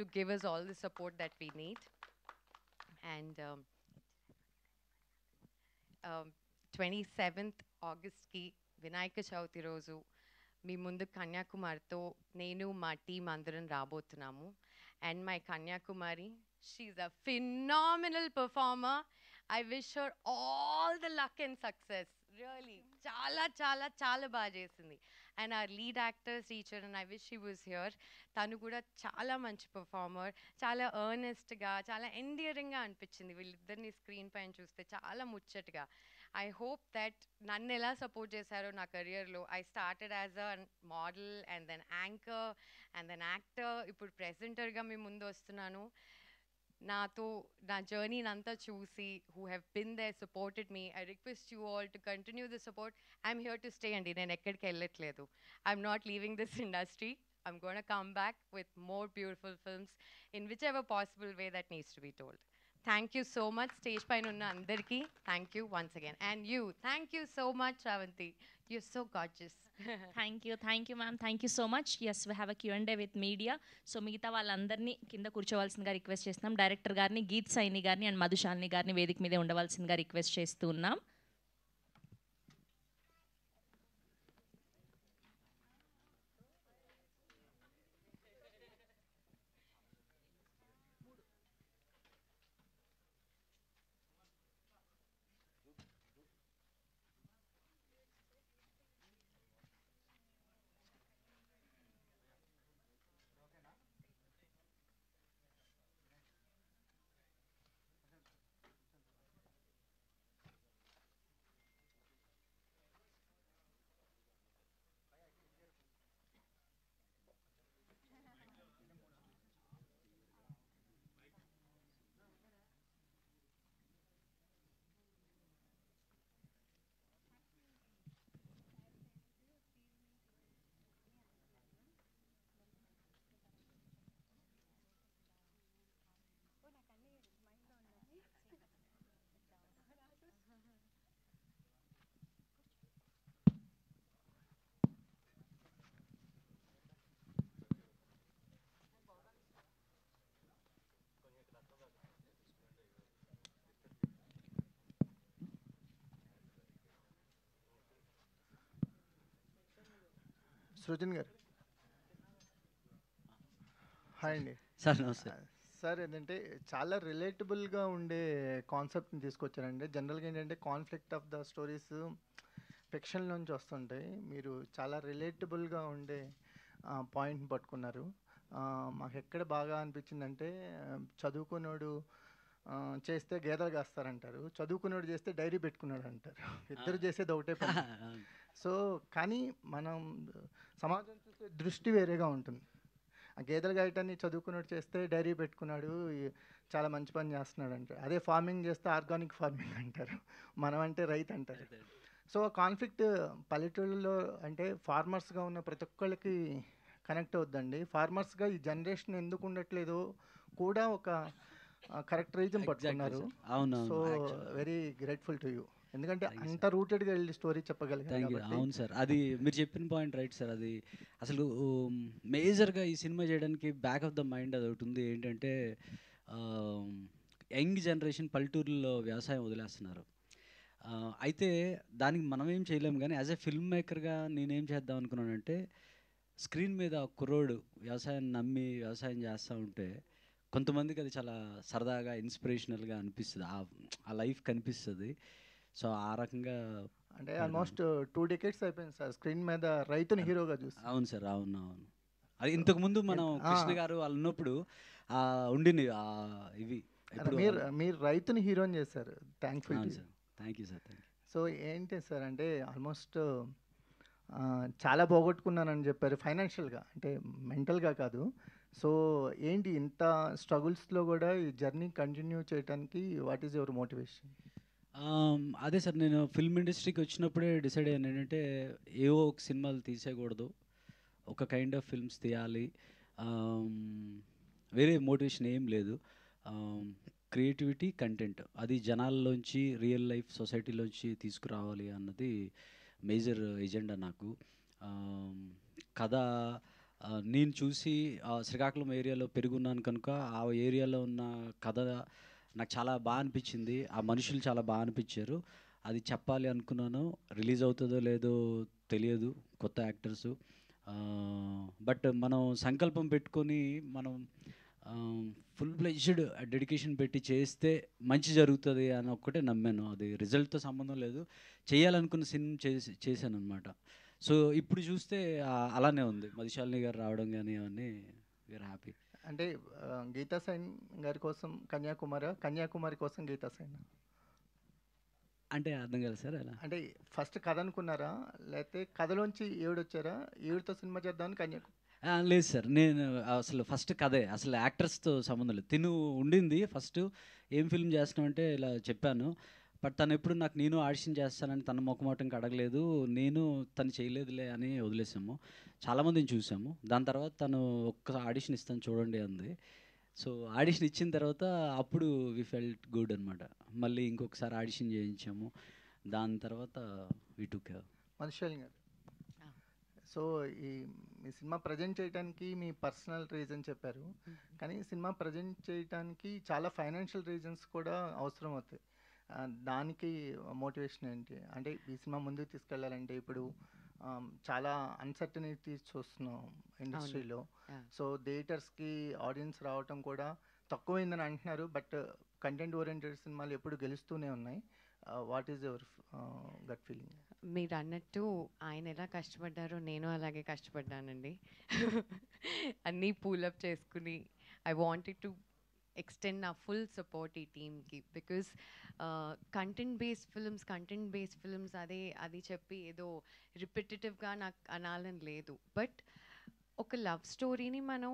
to give us all the support that we need. And 27th ఆగస్ట్కి వినాయక చవితి రోజు మీ ముందు కన్యాకుమారితో నేను మా team అందరం రాబోతున్నాము. And my Kanyakumari, she is a phenomenal performer. I wish her all the luck and success. Really చాలా చాలా చాలా బాగా చేసింది. అండ్ ఆ lead actor Sricharan, I wish he was here. తను కూడా చాలా మంచి పర్ఫార్మర్, చాలా ఎర్నెస్ట్గా, చాలా ఎండియరింగ్గా అనిపించింది వీళ్ళిద్దరిని స్క్రీన్ పైన చూస్తే, చాలా ముచ్చటగా. ఐ హోప్ దట్ నన్ను ఎలా సపోర్ట్ చేశారో నా కెరియర్లో, I started as a model and then anchor and then actor, ఇప్పుడు ప్రెజెంటర్గా మీ ముందు వస్తున్నాను. నాతో నా జర్నీని అంతా చూసి who have been there, supported me, I request you all to continue the support. I'm here to stay అండి, నేను ఎక్కడికి వెళ్ళట్లేదు. I'm not leaving this industry. I'm going to come back with more beautiful films in whichever possible way that needs to be told. Thank you so much, stage paina unna andarki. Thank you once again. And you, thank you so much, Shravanti. You're so gorgeous. Thank you ma'am, thank you so much. Yes, we have a Q&A with media. So మిగతా వాళ్ళందరినీ కింద కూర్చోవాల్సిందిగా request చేస్తున్నాం. Director గారిని, గీత్ సైని గారిని and Madhu Shalini గారిని వేదిక మీదే ఉండవలసిందిగా request చేస్తూ ఉన్నాం. సృజన్ గారు హాయ్ అండి. సార్ నమస్తే. సార్ ఏంటంటే చాలా రిలేటబుల్గా ఉండే కాన్సెప్ట్ని తీసుకొచ్చారండి. జనరల్గా ఏంటంటే conflict of the stories fiction నుంచి వస్తుంటాయి. మీరు చాలా రిలేటబుల్గా ఉండే పాయింట్ని పట్టుకున్నారు. మాకు ఎక్కడ బాగా అనిపించిందంటే చదువుకున్నోడు చేస్తే గేదెలు కాస్తారంటారు, చదువుకున్నోడు చేస్తే డైరీ పెట్టుకున్నాడు అంటారు. ఇద్దరు చేసేది ఒకటే పని. సో కానీ మనం సమాజం చూసే దృష్టి వేరేగా ఉంటుంది. ఆ గేదెలు గాయటాన్ని చదువుకున్నట్టు చేస్తే డైరీ పెట్టుకున్నాడు, చాలా మంచి పని చేస్తున్నాడు అంటారు. అదే ఫార్మింగ్ చేస్తే ఆర్గానిక్ ఫార్మింగ్ అంటారు, మనం అంటే రైతు అంటారు. సో కాన్ఫ్లిక్ట్ పల్లెటూళ్ళలో అంటే ఫార్మర్స్గా ఉన్న ప్రతి ఒక్కళ్ళకి కనెక్ట్ అవుద్దండి. ఫార్మర్స్గా ఈ జనరేషన్ ఎందుకు ఉండట్లేదో కూడా ఒక కరెక్ట్ రీజన్ పట్టుకున్నారు. So very grateful to you, ఎందుకంటే అంత రూటెడ్గా వెళ్ళి స్టోరీ చెప్పగలిగారు. అవును సార్, అది మీరు చెప్పిన పాయింట్ రైట్ సార్. అది అసలు మేజర్గా ఈ సినిమా చేయడానికి బ్యాక్ ఆఫ్ ద మైండ్ అది ఒకటి ఉంది. ఏంటంటే యంగ్ జనరేషన్ పల్లెటూరులో వ్యవసాయం వదిలేస్తున్నారు. అయితే దానికి మనం ఏం చేయలేము, కానీ యాజ్ ఎ ఫిల్మ్ మేకర్గా నేనేం చేద్దాం అనుకున్నానంటే, స్క్రీన్ మీద కుర్రోడు వ్యవసాయాన్ని నమ్మి వ్యవసాయం చేస్తూ ఉంటే కొంతమందికి అది చాలా సరదాగా ఇన్స్పిరేషనల్గా అనిపిస్తుంది, ఆ లైఫ్ కనిపిస్తుంది. సో ఆ రకంగా అంటే ఆల్మోస్ట్ 2 decades అయిపోయింది సార్ స్క్రీన్ మీద రైతుని హీరోగా చూసి. అవును సార్, అవును అవును. అది ఇంతకుముందు మనం కృష్ణ గారు వాళ్ళు ఉన్నప్పుడు ఉండింది ఇవి. మీరు రైతుని హీరోని చేశారు. Thankful sir, thank you sir, thank you. So ఏంటి సార్ అంటే ఆల్మోస్ట్ చాలా పోగొట్టుకున్నానని చెప్పారు ఫైనాన్షియల్గా, అంటే మెంటల్గా కాదు. సో ఏంటి ఇంత స్ట్రగుల్స్లో కూడా ఈ జర్నీ కంటిన్యూ చేయడానికి వాట్ ఈజ్ యువర్ మోటివేషన్? అదే సార్, నేను ఫిల్మ్ ఇండస్ట్రీకి వచ్చినప్పుడే డిసైడ్ అయ్యాను ఏంటంటే ఏవో ఒక సినిమాలు తీసేయకూడదు, ఒక కైండ్ ఆఫ్ ఫిల్మ్స్ తీయాలి. వేరే మోటివేషన్ ఏం లేదు. క్రియేటివిటీ, కంటెంట్ అది జనాల్లోంచి, రియల్ లైఫ్ సొసైటీలోంచి తీసుకురావాలి అన్నది మేజర్ ఎజెండా నాకు. కథ నేను చూసి శ్రీకాకుళం ఏరియాలో పెరుగున్నాను కనుక ఆ ఏరియాలో ఉన్న కథ నాకు చాలా బాగా అనిపించింది, ఆ మనుషులు చాలా బాగా అనిపించారు. అది చెప్పాలి అనుకున్నాను. రిలీజ్ అవుతుందో లేదో తెలియదు, కొత్త యాక్టర్సు. బట్ మనం సంకల్పం పెట్టుకొని మనం ఫుల్ ఫ్లెడ్జ్డ్ డెడికేషన్ పెట్టి చేస్తే మంచి జరుగుతుంది అని ఒక్కటే నమ్మాను. అది రిజల్ట్తో సంబంధం లేదు, చేయాలనుకున్న సినిమా చేశాను అనమాట. సో ఇప్పుడు చూస్తే అలానే ఉంది, మధుశాలిని గారు రావడం కానీ అవన్నీ వీఆర్ హ్యాపీ. అంటే గీతా సైన్ గారి కోసం కన్యాకుమారి కోసం గీతా సైన్ అంటే అర్థం కాదు సార్. అలా అంటే ఫస్ట్ కథ అనుకున్నారా, లేకపోతే కథలోంచి ఏవిడొచ్చారా, ఏవిడితో సినిమా చేద్దామని కన్యాకుమారి? లేదు సార్, నేను అసలు ఫస్ట్ కథే, అసలు యాక్టర్స్తో సంబంధం లేదు. తిను ఉండింది ఫస్ట్ ఏం ఫిల్మ్ చేస్తున్నావు అంటే ఇలా చెప్పాను. బట్ తను ఎప్పుడు నేను ఆడిషన్ చేస్తానని తన మొక్కమోటంకి అడగలేదు, నేను తను చేయలేదులే అని వదిలేసాము. చాలామందిని చూసాము. దాని తర్వాత తను ఒక్క ఆడిషన్ ఇస్తాను చూడండి అంది. సో ఆడిషన్ ఇచ్చిన తర్వాత అప్పుడు వి ఫెల్ట్ గుడ్ అనమాట. మళ్ళీ ఇంకొకసారి ఆడిషన్ చేయించాము. దాని తర్వాత వి టుక్ మధుశాలిని గారు. సో మీ సినిమా ప్రజెంట్ చేయడానికి మీ పర్సనల్ రీజన్ చెప్పారు, కానీ సినిమా ప్రజెంట్ చేయడానికి చాలా ఫైనాన్షియల్ రీజన్స్ కూడా అవసరం అవుతాయి. దానికి మోటివేషన్ ఏంటి? అంటే ఈ సినిమా ముందుకు తీసుకెళ్ళాలంటే ఇప్పుడు చాలా అన్సర్టనిటీస్ చూస్తున్నాం ఇండస్ట్రీలో. సో థియేటర్స్కి ఆడియన్స్ రావటం కూడా తక్కువైందని అంటున్నారు, బట్ కంటెంట్ ఓరియంటెడ్ సినిమాలు ఎప్పుడు గెలుస్తూనే ఉన్నాయి. What is your gut feeling? మీరు అన్నట్టు ఆయన ఎలా కష్టపడ్డారో నేను అలాగే కష్టపడ్డానండి. అన్నీ పూలప్ చేసుకుని I wanted to extend our full support ఈ టీమ్కి, బికాస్ కంటెంట్ బేస్డ్ ఫిల్మ్స్ అది చెప్పి ఏదో రిపిటేటివ్గా నాకు అనాలని లేదు. బట్ ఒక లవ్ స్టోరీని మనం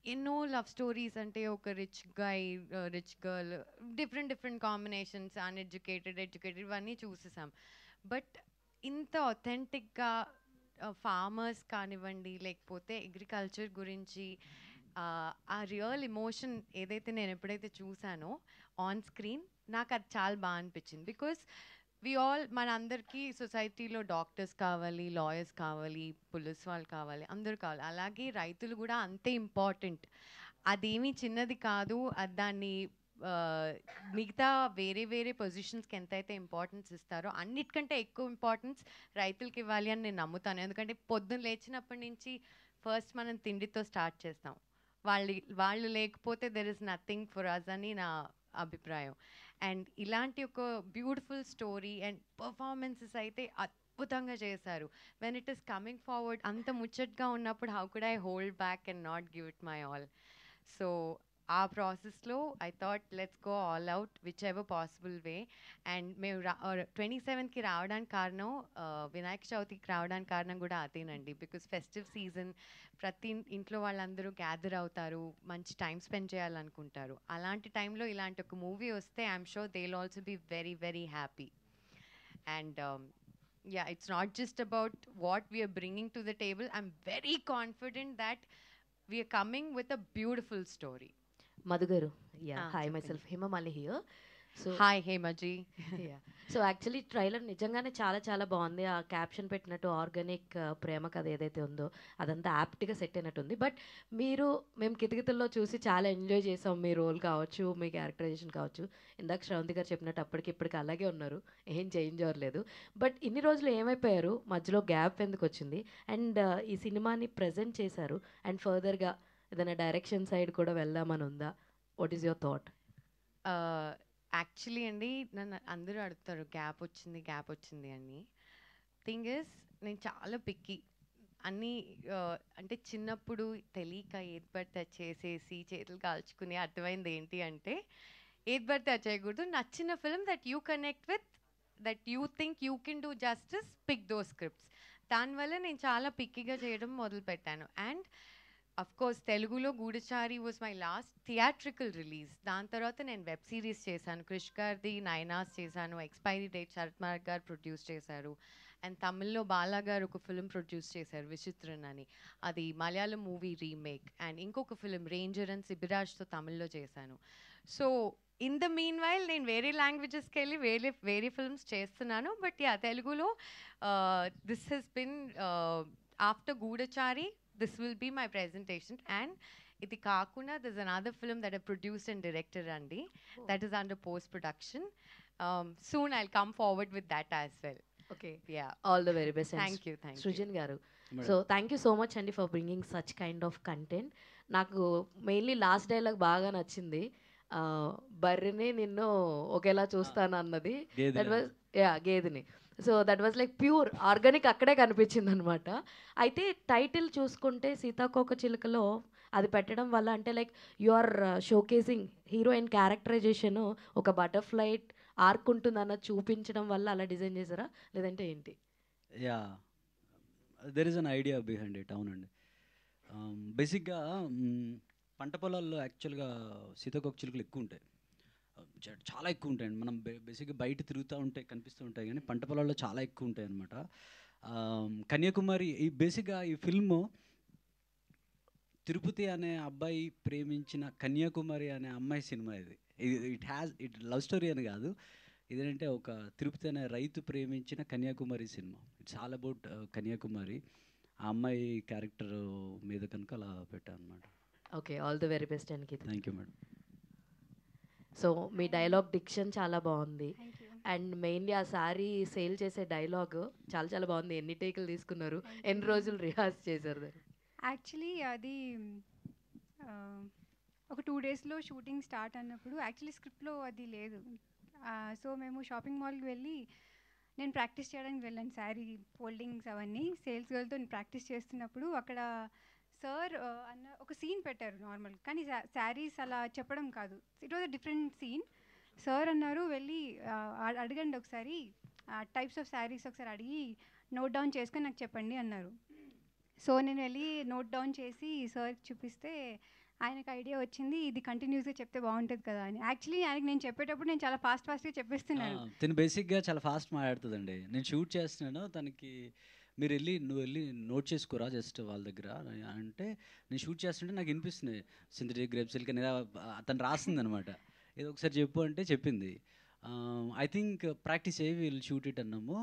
ఎన్నో లవ్ స్టోరీస్ అంటే ఒక rich girl, different combinations, uneducated, educated ఇవన్నీ చూసేసాం. బట్ ఇంత అథెంటిక్గా ఫార్మర్స్ కానివ్వండి, లేకపోతే అగ్రికల్చర్ గురించి ఆ రియల్ ఎమోషన్ ఏదైతే నేను ఎప్పుడైతే చూసానో ఆన్ స్క్రీన్, నాకు అది చాలా బాగా అనిపించింది. బికాస్ మనందరికీ సొసైటీలో డాక్టర్స్ కావాలి, లాయర్స్ కావాలి, పోలీస్ వాళ్ళు కావాలి, అందరూ కావాలి. అలాగే రైతులు కూడా అంతే ఇంపార్టెంట్. అదేమీ చిన్నది కాదు. దాన్ని మిగతా వేరే వేరే పొజిషన్స్కి ఎంతైతే ఇంపార్టెన్స్ ఇస్తారో అన్నిటికంటే ఎక్కువ ఇంపార్టెన్స్ రైతులకి ఇవ్వాలి అని నేను నమ్ముతాను. ఎందుకంటే పొద్దున్న లేచినప్పటి నుంచి ఫస్ట్ మనం తిండితో స్టార్ట్ చేస్తాం. వాళ్ళు లేకపోతే there is nothing for us అని నా అభిప్రాయం. అండ్ ఇలాంటి ఒక బ్యూటిఫుల్ స్టోరీ అండ్ పర్ఫార్మెన్సెస్ అయితే అద్భుతంగా చేశారు. When it is coming forward అంత ముచ్చట్గా ఉన్నప్పుడు how could I hold back and not give it my all. So ఆ ప్రాసెస్లో I thought let's go all out which ever possible way. And మేము 27కి రావడానికి కారణం, వినాయక చవితికి రావడానికి కారణం కూడా అదేనండి. బికాస్ ఫెస్టివ్ సీజన్, ప్రతి ఇంట్లో వాళ్ళందరూ గ్యాదర్ అవుతారు, మంచి టైం స్పెండ్ చేయాలనుకుంటారు. అలాంటి టైంలో ఇలాంటి ఒక మూవీ వస్తే I'm sure they will also be very very happy. And yeah, it's not just about what we are bringing to the table. I'm very confident that we are coming with a beautiful story. Madhu garu, yeah, hi, చెప్పండి. myself Hema Mali here. So Hi Hemaji. yeah, so actually trailer నిజంగానే చాలా చాలా బాగుంది. ఆ caption పెట్టినట్టు organic ప్రేమ కథ ఏదైతే ఉందో అదంతా యాప్ట్గా సెట్ అయినట్టుంది. బట్ మేము కితకితల్లో చూసి చాలా ఎంజాయ్ చేసాం. మీ రోల్ కావచ్చు, మీ క్యారెక్టరైజేషన్ కావచ్చు. ఇందాక శ్రవంతి గారు చెప్పినట్టు ఇప్పటికి అలాగే ఉన్నారు, ఏం చేంజ్ అవ్వలేదు. బట్ ఇన్ని రోజులు ఏమైపోయారు, మధ్యలో గ్యాప్ ఎందుకు వచ్చింది? అండ్ ఈ సినిమాని ప్రజెంట్ చేశారు అండ్ ఫర్దర్గా ఏదైనా డైరెక్షన్ సైడ్ కూడా వెళ్దామని ఉందా? What is your thought? Actually అండి, నన్ను అందరూ అడుగుతారు గ్యాప్ వచ్చింది అని. థింగ్ ఇస్, నేను చాలా పిక్కి. అన్నీ అంటే చిన్నప్పుడు తెలియక ఏది పడితే అది చేసేసి చేతులు కాల్చుకుని అర్థమైంది ఏంటి అంటే, ఏది పడితే అది చేయకూడదు. నచ్చిన film that you connect with, that you think you can do justice, pick those scripts. దానివల్ల నేను చాలా పిక్కిగా చేయడం మొదలుపెట్టాను. అండ్ అఫ్ కోర్స్ తెలుగులో Goodachari was my last theatrical release. దాని తర్వాత నేను వెబ్ సిరీస్ చేశాను, క్రిష్ గారిది నైనాస్ చేశాను, ఎక్స్పైరీ డేట్ శరత్ మార్క్ గారు ప్రొడ్యూస్ చేశారు. అండ్ తమిళ్లో బాలా గారు ఒక ఫిల్మ్ ప్రొడ్యూస్ చేశారు, విచిత్రన్ అని, అది మలయాళం మూవీ రీమేక్. అండ్ ఇంకొక ఫిల్మ్ రేంజర్ అండ్ సిబిరాజ్తో తమిళ్లో చేశాను. So in the meanwhile నేను వేరే లాంగ్వేజెస్కి వెళ్ళి వేరే ఫిల్మ్స్ చేస్తున్నాను. బట్ యా, తెలుగులో this has been after Goodachari, this will be my presentation. And ఇది కాకుండా there's another film that I produced and directed అండి, that is under post production. Soon I'll come forward with that as well. Okay, yeah, all the very best. Thank you. Srujan garu, so thank you so much అండి for bringing such kind of content. నాకు mainly last dialogue బాగా నచ్చింది, బర్రెని నిన్ను ఒకేలా చూస్తాను అన్నది. That was గేదెని. So that was like pure organic, అక్కడే కనిపించింది అనమాట. అయితే టైటిల్ చూసుకుంటే సీతాకోక చిలుకలో అది పెట్టడం వల్ల అంటే like you are showcasing heroine characterisation, ఒక బటర్ఫ్లై ఆర్క్ ఉంటుందన్న చూపించడం వల్ల అలా డిజైన్ చేశారా, లేదంటే ఏంటి? Yeah, there is an idea behind it. అవునండి, బేసిక్గా పంట పొలాల్లో యాక్చువల్గా సీతాకోక చిలుకలు ఎక్కువ ఉంటాయి, చాలా ఎక్కువ ఉంటాయండి. మనం బేసిక్గా బయట తిరుగుతూ ఉంటే కనిపిస్తూ ఉంటాయి, కానీ పంట పొలాల్లో చాలా ఎక్కువ ఉంటాయి అన్నమాట. కన్యాకుమారి ఈ బేసిక్గా ఈ ఫిల్ము తిరుపతి అనే అబ్బాయి ప్రేమించిన కన్యాకుమారి అనే అమ్మాయి సినిమా. ఇట్ లవ్ స్టోరీ అని కాదు, ఇదేంటంటే ఒక తిరుపతి అనే రైతు ప్రేమించిన Kanyakumari cinema. It's all about Kanyakumari. ఆ అమ్మాయి క్యారెక్టర్ మీద కనుక అలా పెట్టాను అనమాట. Okay, all the very best and thank you madam. So మీ డైలాగ్ డిక్షన్ చాలా బాగుంది. అండ్ మెయిన్లీ ఆ శారీ సేల్ చేసే డైలాగ్ చాలా చాలా బాగుంది. ఎన్ని టేకులు తీసుకున్నారు, ఎన్ని రోజులు రిహార్స్ చేశారు దాన్ని? యాక్చువల్లీ అది ఒక 2 డేస్లో షూటింగ్ స్టార్ట్ అన్నప్పుడు యాక్చువల్లీ స్క్రిప్ట్లో అది లేదు. సో మేము షాపింగ్ మాల్కి వెళ్ళి నేను ప్రాక్టీస్ చేయడానికి వెళ్ళాను, శారీ ఫోల్డింగ్స్ అవన్నీ సేల్స్ గర్ల్తో నేను ప్రాక్టీస్ చేస్తున్నప్పుడు అక్కడ సార్ అన్న ఒక సీన్ పెట్టారు నార్మల్, కానీ శారీస్ అలా చెప్పడం కాదు, it was a different scene. Sir అన్నారు వెళ్ళి అడగండి ఒకసారి, టైప్స్ ఆఫ్ శారీస్ ఒకసారి అడిగి నోట్ డౌన్ చేసుకొని నాకు చెప్పండి అన్నారు. సో నేను వెళ్ళి నోట్ డౌన్ చేసి సార్కి చూపిస్తే ఆయనకు ఐడియా వచ్చింది, ఇది కంటిన్యూస్గా చెప్తే బాగుంటుంది కదా అని. యాక్చువల్లీ ఆయనకి నేను చెప్పేటప్పుడు నేను చాలా ఫాస్ట్గా చెప్పేస్తున్నాను. తను బేసిక్గా చాలా ఫాస్ట్ మాట్లాడుతుందండి. నేను షూట్ చేస్తున్నాను, తనకి నువ్వు వెళ్ళి నోట్ చేసుకోరా జస్ట్ వాళ్ళ దగ్గర అంటే, నేను షూట్ చేస్తుంటే నాకు వినిపిస్తుంది సింథటిక్ గ్రేప్ సిల్క్ అనేది తను రాస్తుంది అనమాట. ఏదో ఒకసారి చెప్పు అంటే చెప్పింది. ఐ థింక్ ప్రాక్టీస్ అయ్యి వీళ్ళు షూట్ ఇట్ అన్నాము.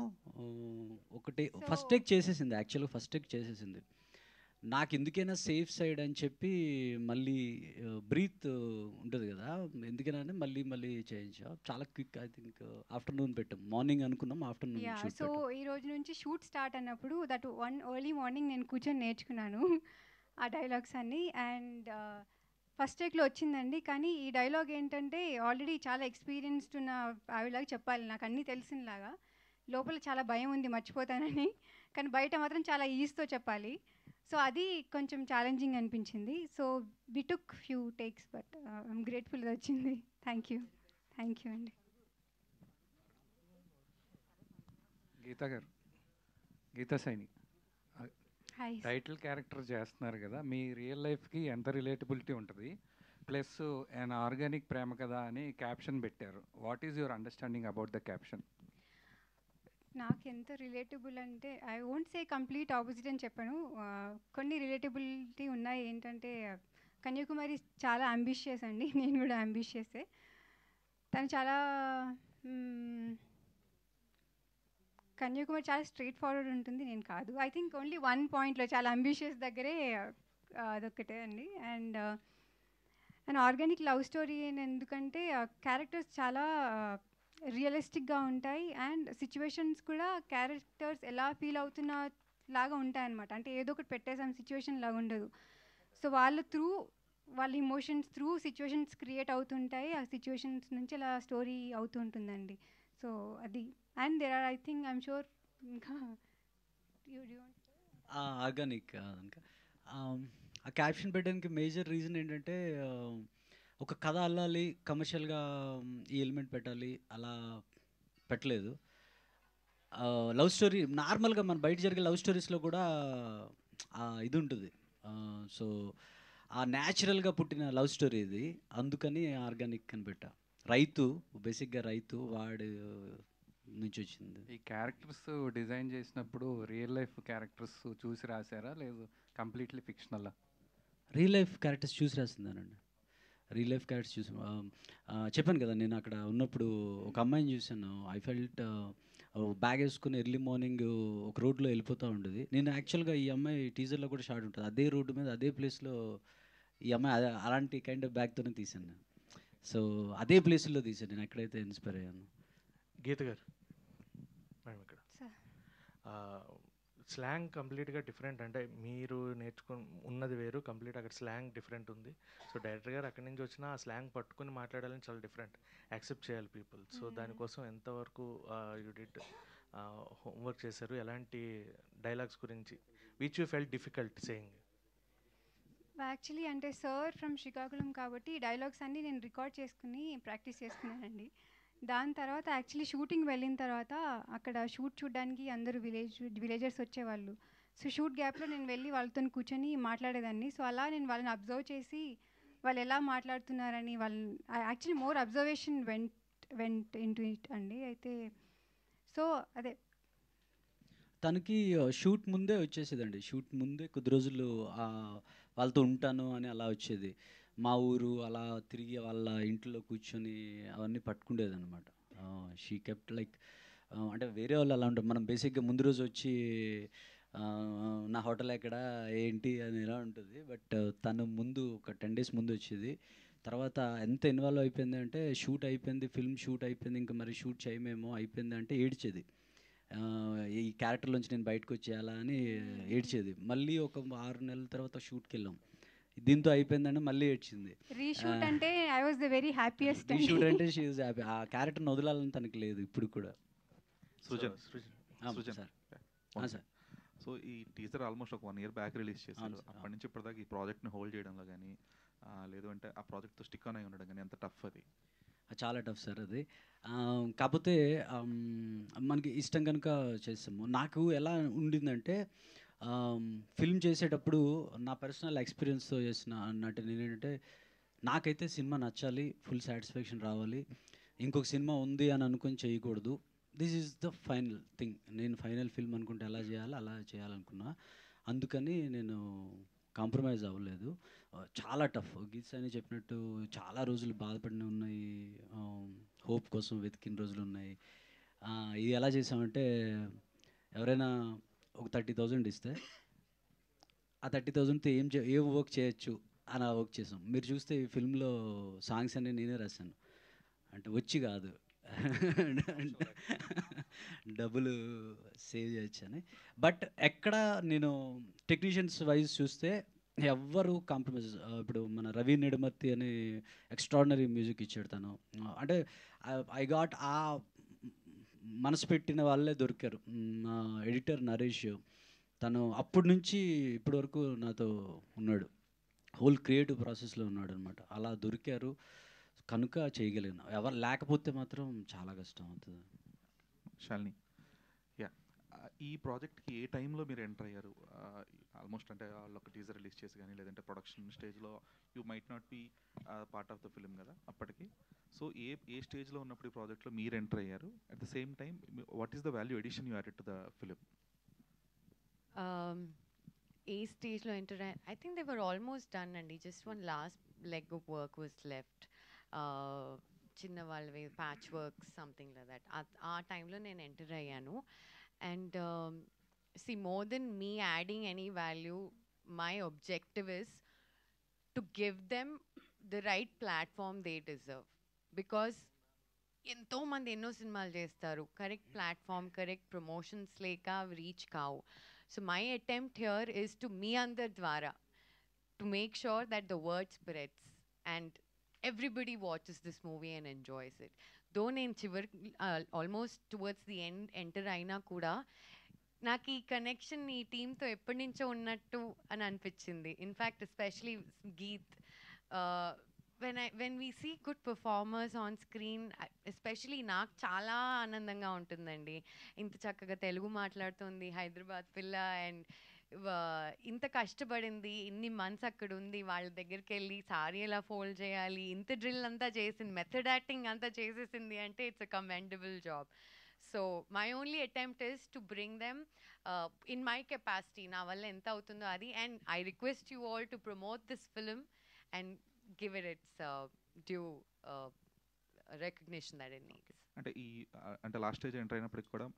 ఒకటి ఫస్ట్ టేక్ చేసేసింది, యాక్చువల్గా ఫస్ట్ టేక్ చేసేసింది. నాకు ఎందుకైనా సేఫ్ సైడ్ అని చెప్పి మళ్ళీ బ్రీత్ ఉంటుంది కదా, ఎందుకైనా అని మళ్ళీ మళ్ళీ చేయించా. చాలా క్విక్, ఐ థింక్ ఆఫ్టర్నూన్ పెట్టాం, మార్నింగ్ అనుకున్నాం, ఆఫ్టర్నూన్ యా షూట్ సో పెట్టాం. ఈ రోజు నుంచి షూట్ స్టార్ట్ అన్నప్పుడు దట్ వన్ ఎర్లీ మార్నింగ్ నేను కూర్చొని నేర్చుకున్నాను ఆ డైలాగ్స్ అన్నీ. అండ్ ఫస్ట్ టేక్లో వచ్చిందండి. కానీ ఈ డైలాగ్ ఏంటంటే ఆల్రెడీ చాలా ఎక్స్పీరియన్స్డ్ ఉన్న ఆవిడలాగా చెప్పాలి, నాకు అన్నీ తెలిసినలాగా. లోపల చాలా భయం ఉంది మర్చిపోతానని, కానీ బయట మాత్రం చాలా ఈజీతో చెప్పాలి. సో అది కొంచెం ఛాలెంజింగ్ అనిపించింది. So we took few takes, but I'm grateful ఇది వచ్చింది. థ్యాంక్ యూ అండి. గీతా గారు, Geeta Saini hi. Title character చేస్తున్నారు కదా, మీ రియల్ లైఫ్కి ఎంత రిలేటబిలిటీ ఉంటుంది, ప్లస్ an ఆర్గానిక్ ప్రేమ కథ అని క్యాప్షన్ పెట్టారు. What is your understanding about the caption? నాకు ఎంత రిలేటబుల్ అంటే I won't say complete opposite అని చెప్పాను. కొన్ని రిలేటబిలిటీ ఉన్నాయి. ఏంటంటే కన్యాకుమారి చాలా అంబిషియస్ అండి, నేను కూడా అంబిషియసే. తను చాలా కన్యాకుమారి చాలా స్ట్రైట్ ఫార్వర్డ్ ఉంటుంది, నేను కాదు. ఐ థింక్ ఓన్లీ వన్ పాయింట్లో చాలా అంబిషియస్ దగ్గరే అదొక్కటే అండి. అండ్ ఆర్గానిక్ లవ్ స్టోరీ ఎందుకంటే క్యారెక్టర్స్ చాలా రియలిస్టిక్గా ఉంటాయి. అండ్ సిచ్యువేషన్స్ కూడా క్యారెక్టర్స్ ఎలా ఫీల్ అవుతున్న లాగా ఉంటాయి అన్నమాట. అంటే ఏదో ఒకటి పెట్టేసాం సిచ్యువేషన్ లాగా ఉండదు. సో వాళ్ళ ఇమోషన్స్ త్రూ సిచ్యువేషన్స్ క్రియేట్ అవుతుంటాయి. ఆ సిచ్యువేషన్స్ నుంచి అలా స్టోరీ అవుతూ ఉంటుందండి. సో అది. And there are I think I'm sure ఇంకా ఆర్గానిక్ ఆ క్యాప్షన్ పెట్టడానికి మేజర్ రీజన్ ఏంటంటే ఒక కథ అల్లాలి, కమర్షియల్గా ఈ ఎలిమెంట్ పెట్టాలి అలా పెట్టలేదు. లవ్ స్టోరీ నార్మల్గా మన బయట జరిగే లవ్ స్టోరీస్లో కూడా ఇది ఉంటుంది. సో ఆ న్యాచురల్గా పుట్టిన లవ్ స్టోరీ ఇది, అందుకని ఆర్గానిక్ అని పెట్టా. రైతు, బేసిక్గా రైతు వాడి నుంచి వచ్చింది. ఈ క్యారెక్టర్స్ డిజైన్ చేసినప్పుడు రియల్ లైఫ్ క్యారెక్టర్స్ చూసి రాశారా, లేదు కంప్లీట్లీ ఫిక్షనలా? రీల్ లైఫ్ క్యారెక్టర్స్ చూసి రాసిందానండి. రియల్ లైఫ్ క్యారెక్టర్స్ చూసి చెప్పాను కదా, నేను అక్కడ ఉన్నప్పుడు ఒక అమ్మాయిని చూశాను. ఐ ఫెల్ట్ బ్యాగ్ వేసుకుని ఎర్లీ మార్నింగ్ ఒక రోడ్లో వెళ్ళిపోతూ ఉండేది. నేను యాక్చువల్గా ఈ అమ్మాయి టీజర్లో కూడా షార్ట్ ఉంటుంది, అదే రోడ్డు మీద అదే ప్లేస్లో ఈ అమ్మాయి అలాంటి కైండ్ ఆఫ్ బ్యాగ్తోనే తీశాను నేను. సో అదే ప్లేస్లో తీశాను నేను, ఎక్కడైతే ఇన్స్పైర్ అయ్యాను. గీత గారు మేడం, ఇక్కడ స్లాంగ్ కంప్లీట్గా డిఫరెంట్. అంటే మీరు ఉన్నది వేరు, కంప్లీట్ అక్కడ స్లాంగ్ డిఫరెంట్ ఉంది. సో డైరెక్టర్ గారు అక్కడి నుంచి వచ్చిన ఆ స్లాంగ్ పట్టుకుని మాట్లాడాలని చాలా డిఫరెంట్, యాక్సెప్ట్ చేయాలి పీపుల్. సో దానికోసం ఎంతవరకు యూ డిడ్ హోంవర్క్ చేశారు? ఎలాంటి డైలాగ్స్ గురించి which you felt difficult saying? Actually అంటే సార్ ఫ్రమ్ శ్రీకాకుళం కాబట్టి డైలాగ్స్ అన్నీ నేను రికార్డ్ చేసుకుని ప్రాక్టీస్ చేసుకున్నానండి. దాని తర్వాత యాక్చువల్లీ షూటింగ్ వెళ్ళిన తర్వాత అక్కడ షూట్ చూడడానికి అందరూ విలేజర్స్ వచ్చేవాళ్ళు. సో షూట్ గ్యాప్లో నేను వెళ్ళి వాళ్ళతో కూర్చొని మాట్లాడేదాన్ని. సో అలా నేను వాళ్ళని అబ్జర్వ్ చేసి వాళ్ళు ఎలా మాట్లాడుతున్నారని వాళ్ళని actually more observation vent into it అండి. అయితే సో అదే తనకి షూట్ ముందే వచ్చేసేదండి. షూట్ ముందే కొద్ది రోజులు వాళ్ళతో ఉంటాను అని అలా వచ్చేది. మా ఊరు అలా తిరిగి వాళ్ళ ఇంట్లో కూర్చొని అవన్నీ పట్టుకుండేది అనమాట. షీ కెప్ట్ లైక్, అంటే వేరే వాళ్ళు అలా ఉంటారు. మనం బేసిక్గా ముందు రోజు వచ్చి నా హోటల్ ఎక్కడ ఏంటి అని ఎలా ఉంటుంది. బట్ తను ముందు ఒక 10 days ముందు వచ్చేది. తర్వాత ఎంత ఇన్వాల్వ్ అయిపోయింది అంటే, షూట్ అయిపోయింది, ఫిల్మ్ షూట్ అయిపోయింది, ఇంకా మరి షూట్ చేయమేమో అయిపోయింది అంటే ఏడ్చేది. ఈ క్యారెక్టర్లోంచి నేను బయటకు వచ్చేయాలా అని ఏడ్చేది. మళ్ళీ ఒక 6 నెలల తర్వాత షూట్కి వెళ్ళాం, దీంతో అయిపోయిందని మళ్ళీ ఏడ్చింది. రీషూట్ అంటే I was the very happiest. Reshoot అంటే షీ ఈజ్ హ్యాపీ. ఆ క్యారెక్టర్ని వదలాలని తనకి లేదు ఇప్పుడు కూడా. సృజన్ సార్. సో ఈ టీజర్ ఆల్మోస్ట్ ఒక 1 year బ్యాక్ రిలీజ్ చేశారు. అప్పటి నుంచి ఇప్పటిదాకా ఈ ప్రాజెక్ట్ని హోల్డ్ చేయడంలో కానీ, లేదు అంటే ఆ ప్రాజెక్ట్తో స్టిక్ ఆన్ అయి ఉండడం కానీ ఎంత టఫ్ అది? చాలా టఫ్ సార్ అది. కాకపోతే మనకి ఇష్టం కనుక చేస్తాము. నాకు ఎలా ఉండిందంటే, ఫిల్మ్ చేసేటప్పుడు నా పర్సనల్ ఎక్స్పీరియన్స్తో చేసిన అన్నట్టు నేనేంటంటే, నాకైతే సినిమా నచ్చాలి, ఫుల్ సాటిస్ఫాక్షన్ రావాలి, ఇంకొక సినిమా ఉంది అని అనుకొని చేయకూడదు. This is the final thing. నేను ఫైనల్ ఫిల్మ్ అనుకుంటే ఎలా చేయాలో అలా చేయాలనుకున్నా. అందుకని నేను కాంప్రమైజ్ అవ్వలేదు. చాలా టఫ్. గీత అని చెప్పినట్టు చాలా రోజులు బాధపడిన ఉన్నాయి, హోప్ కోసం వెతికిన రోజులు ఉన్నాయి. ఇది ఎలా చేసామంటే, ఎవరైనా ఒక 30,000 ఇస్తే ఆ 30,000తో ఏం వర్క్ చేయొచ్చు అని వర్క్ చేసాం. మీరు చూస్తే ఈ ఫిల్మ్లో సాంగ్స్ అన్నీ నేనే రాశాను, అంటే వచ్చి కాదు డబ్బులు సేవ్ చేయొచ్చని. బట్ ఎక్కడ నేను టెక్నీషియన్స్ వైజ్ చూస్తే ఎవ్వరు కాంప్రమైజ్. ఇప్పుడు మన రవి నెడుమర్తి అని ఎక్స్ట్రాడినరీ మ్యూజిక్ ఇచ్చాడు తను. అంటే ఐ గాట్ ఆ మనసు పెట్టిన వాళ్ళే దొరికారు. మా ఎడిటర్ నరేష్, తను అప్పటి నుంచి ఇప్పటి వరకు నాతో ఉన్నాడు, హోల్ క్రియేటివ్ ప్రాసెస్లో ఉన్నాడు అనమాట. అలా దొరికారు కనుక చేయగలిగిన. ఎవరు లేకపోతే మాత్రం చాలా కష్టం అవుతుంది. శాలిని, యా, ఈ ప్రాజెక్ట్కి ఏ టైంలో మీరు ఎంటర్ అయ్యారు? ఆల్మోస్ట్ అంటే వాళ్ళు ఒక టీజర్ రిలీజ్ చేసి కానీ లేదంటే ప్రొడక్షన్ స్టేజ్లో you might not be part of the film కదా అప్పటికి. సో ఏ స్టేజ్లో ఉన్నప్పుడు ఈ ప్రాజెక్ట్లో మీరు ఎంటర్ అయ్యారు? At the same time what is the value addition you added to the film? ఏ స్టేజ్లో ఎంటర్ అయ్యారు? I think they were almost done అండి. Just one last leg of work was left. చిన్న వాళ్ళవి patch work something like that. ఆ టైంలో నేను enter అయ్యాను. And see, more than me adding any value, my objective is to give them the right platform they deserve. Because ఎంతో మంది ఎన్నో సినిమాలు చేస్తారు, కరెక్ట్ ప్లాట్ఫామ్ కరెక్ట్ ప్రమోషన్స్ లేక రీచ్ కావు. So my attempt here is to మీ అందరి ద్వారా to make sure that the word spreads and everybody watches this movie and enjoys it. Though నేను చివరికి almost towards the end enter అయినా కూడా నాకు ఈ కనెక్షన్ ఈ టీంతో ఎప్పటి నుంచో ఉన్నట్టు అని అనిపించింది. In fact especially Geet, when we see good performers on screen, especially నాకు చాలా ఆనందంగా ఉంటుందండి. ఇంత చక్కగా తెలుగు మాట్లాడుతుంది, హైదరాబాద్ పిల్ల, అండ్ ఇంత కష్టపడింది, ఇన్ని మంత్స్ అక్కడ ఉంది, వాళ్ళ దగ్గరికి వెళ్ళి సారీ ఎలా ఫోల్డ్ చేయాలి, ఇంత డ్రిల్ అంతా చేసింది, మెథడ్ యాక్టింగ్ అంతా చేసేసింది అంటే it's a commendable job. So my only attempt is to bring them in my capacity, na valla enta avutundo adi, and I request you all to promote this film and give it its due recognition that it needs. అంటే last stage enter అయినప్పటికి కూడా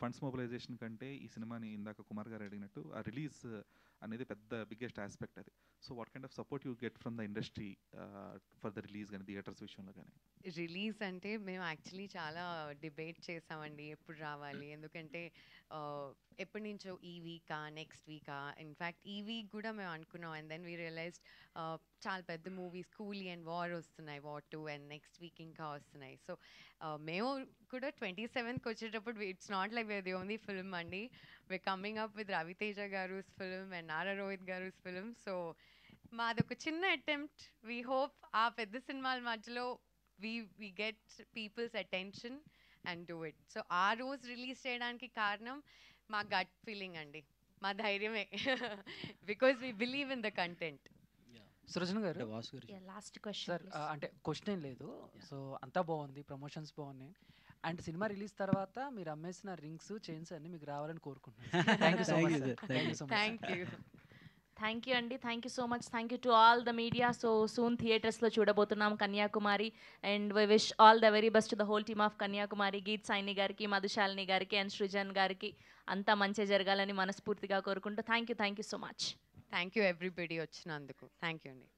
funds mobilisation కంటే ఈ సినిమాని ఇందాక కుమార్ గారు అడిగినట్టు ఆ రిలీజ్ అనేది పెద్ద బిగ్గెస్ట్ ఆస్పెక్ట్ అది. So what kind of support you get from the industry for the release కానీ థియేటర్స్ విషయంలో కానీ? రిలీజ్ అంటే మేము యాక్చువల్లీ చాలా డిబేట్ చేసామండి ఎప్పుడు రావాలి, ఎందుకంటే ఎప్పటి నుంచో ఈ వీకా నెక్స్ట్ వీకా, ఇన్ఫ్యాక్ట్ ఈ వీక్ కూడా మేము అనుకున్నాం. అండ్ దెన్ వీ రియలైజ్డ్ చాలా పెద్ద మూవీస్ కూలీ అండ్ వార్ వస్తున్నాయి, వార్ 2, అండ్ నెక్స్ట్ వీక్ ఇంకా వస్తున్నాయి. సో మేము కూడా 27th వచ్చేటప్పుడు it's not like we're the only film అండి, we're coming up with Raviteja గారుస్ ఫిల్మ్ అండ్ నారా రోహిత్ గారుస్ ఫిల్మ్. సో మాదొక చిన్న అటెంప్ట్. వీ హోప్ ఆ పెద్ద సినిమాల మధ్యలో we get people's attention and do it. So ఆ రోజు రిలీజ్ చేయడానికి కారణం మా గట్ ఫీలింగ్ అండి, మా ధైర్యమే, because we believe in the content. Srujan గారు, లాస్ట్ క్వశ్చన్ సార్, అంటే క్వశ్చన్ ఏం లేదు. సో అంతా బాగుంది, ప్రమోషన్స్ బాగున్నాయి, అండ్ సినిమా రిలీజ్ తర్వాత మీరు అమ్మేసిన రింగ్స్ చైన్స్ అన్ని మీకు రావాలని కోరుకుంటున్నాను. Thank you so much. Thank you అండి, thank you so much. Thank you to all the media. So soon థియేటర్స్లో చూడబోతున్నాం Kanyakumari, and we wish all the very best to the whole team of Kanyakumari. Geet Saini గారికి, మధుశాలిని గారికి అండ్ సృజన్ గారికి అంతా మంచి జరగాలని మనస్ఫూర్తిగా కోరుకుంటూ thank you so much. Thank you everybody వచ్చినందుకు. థ్యాంక్ యూ అండి.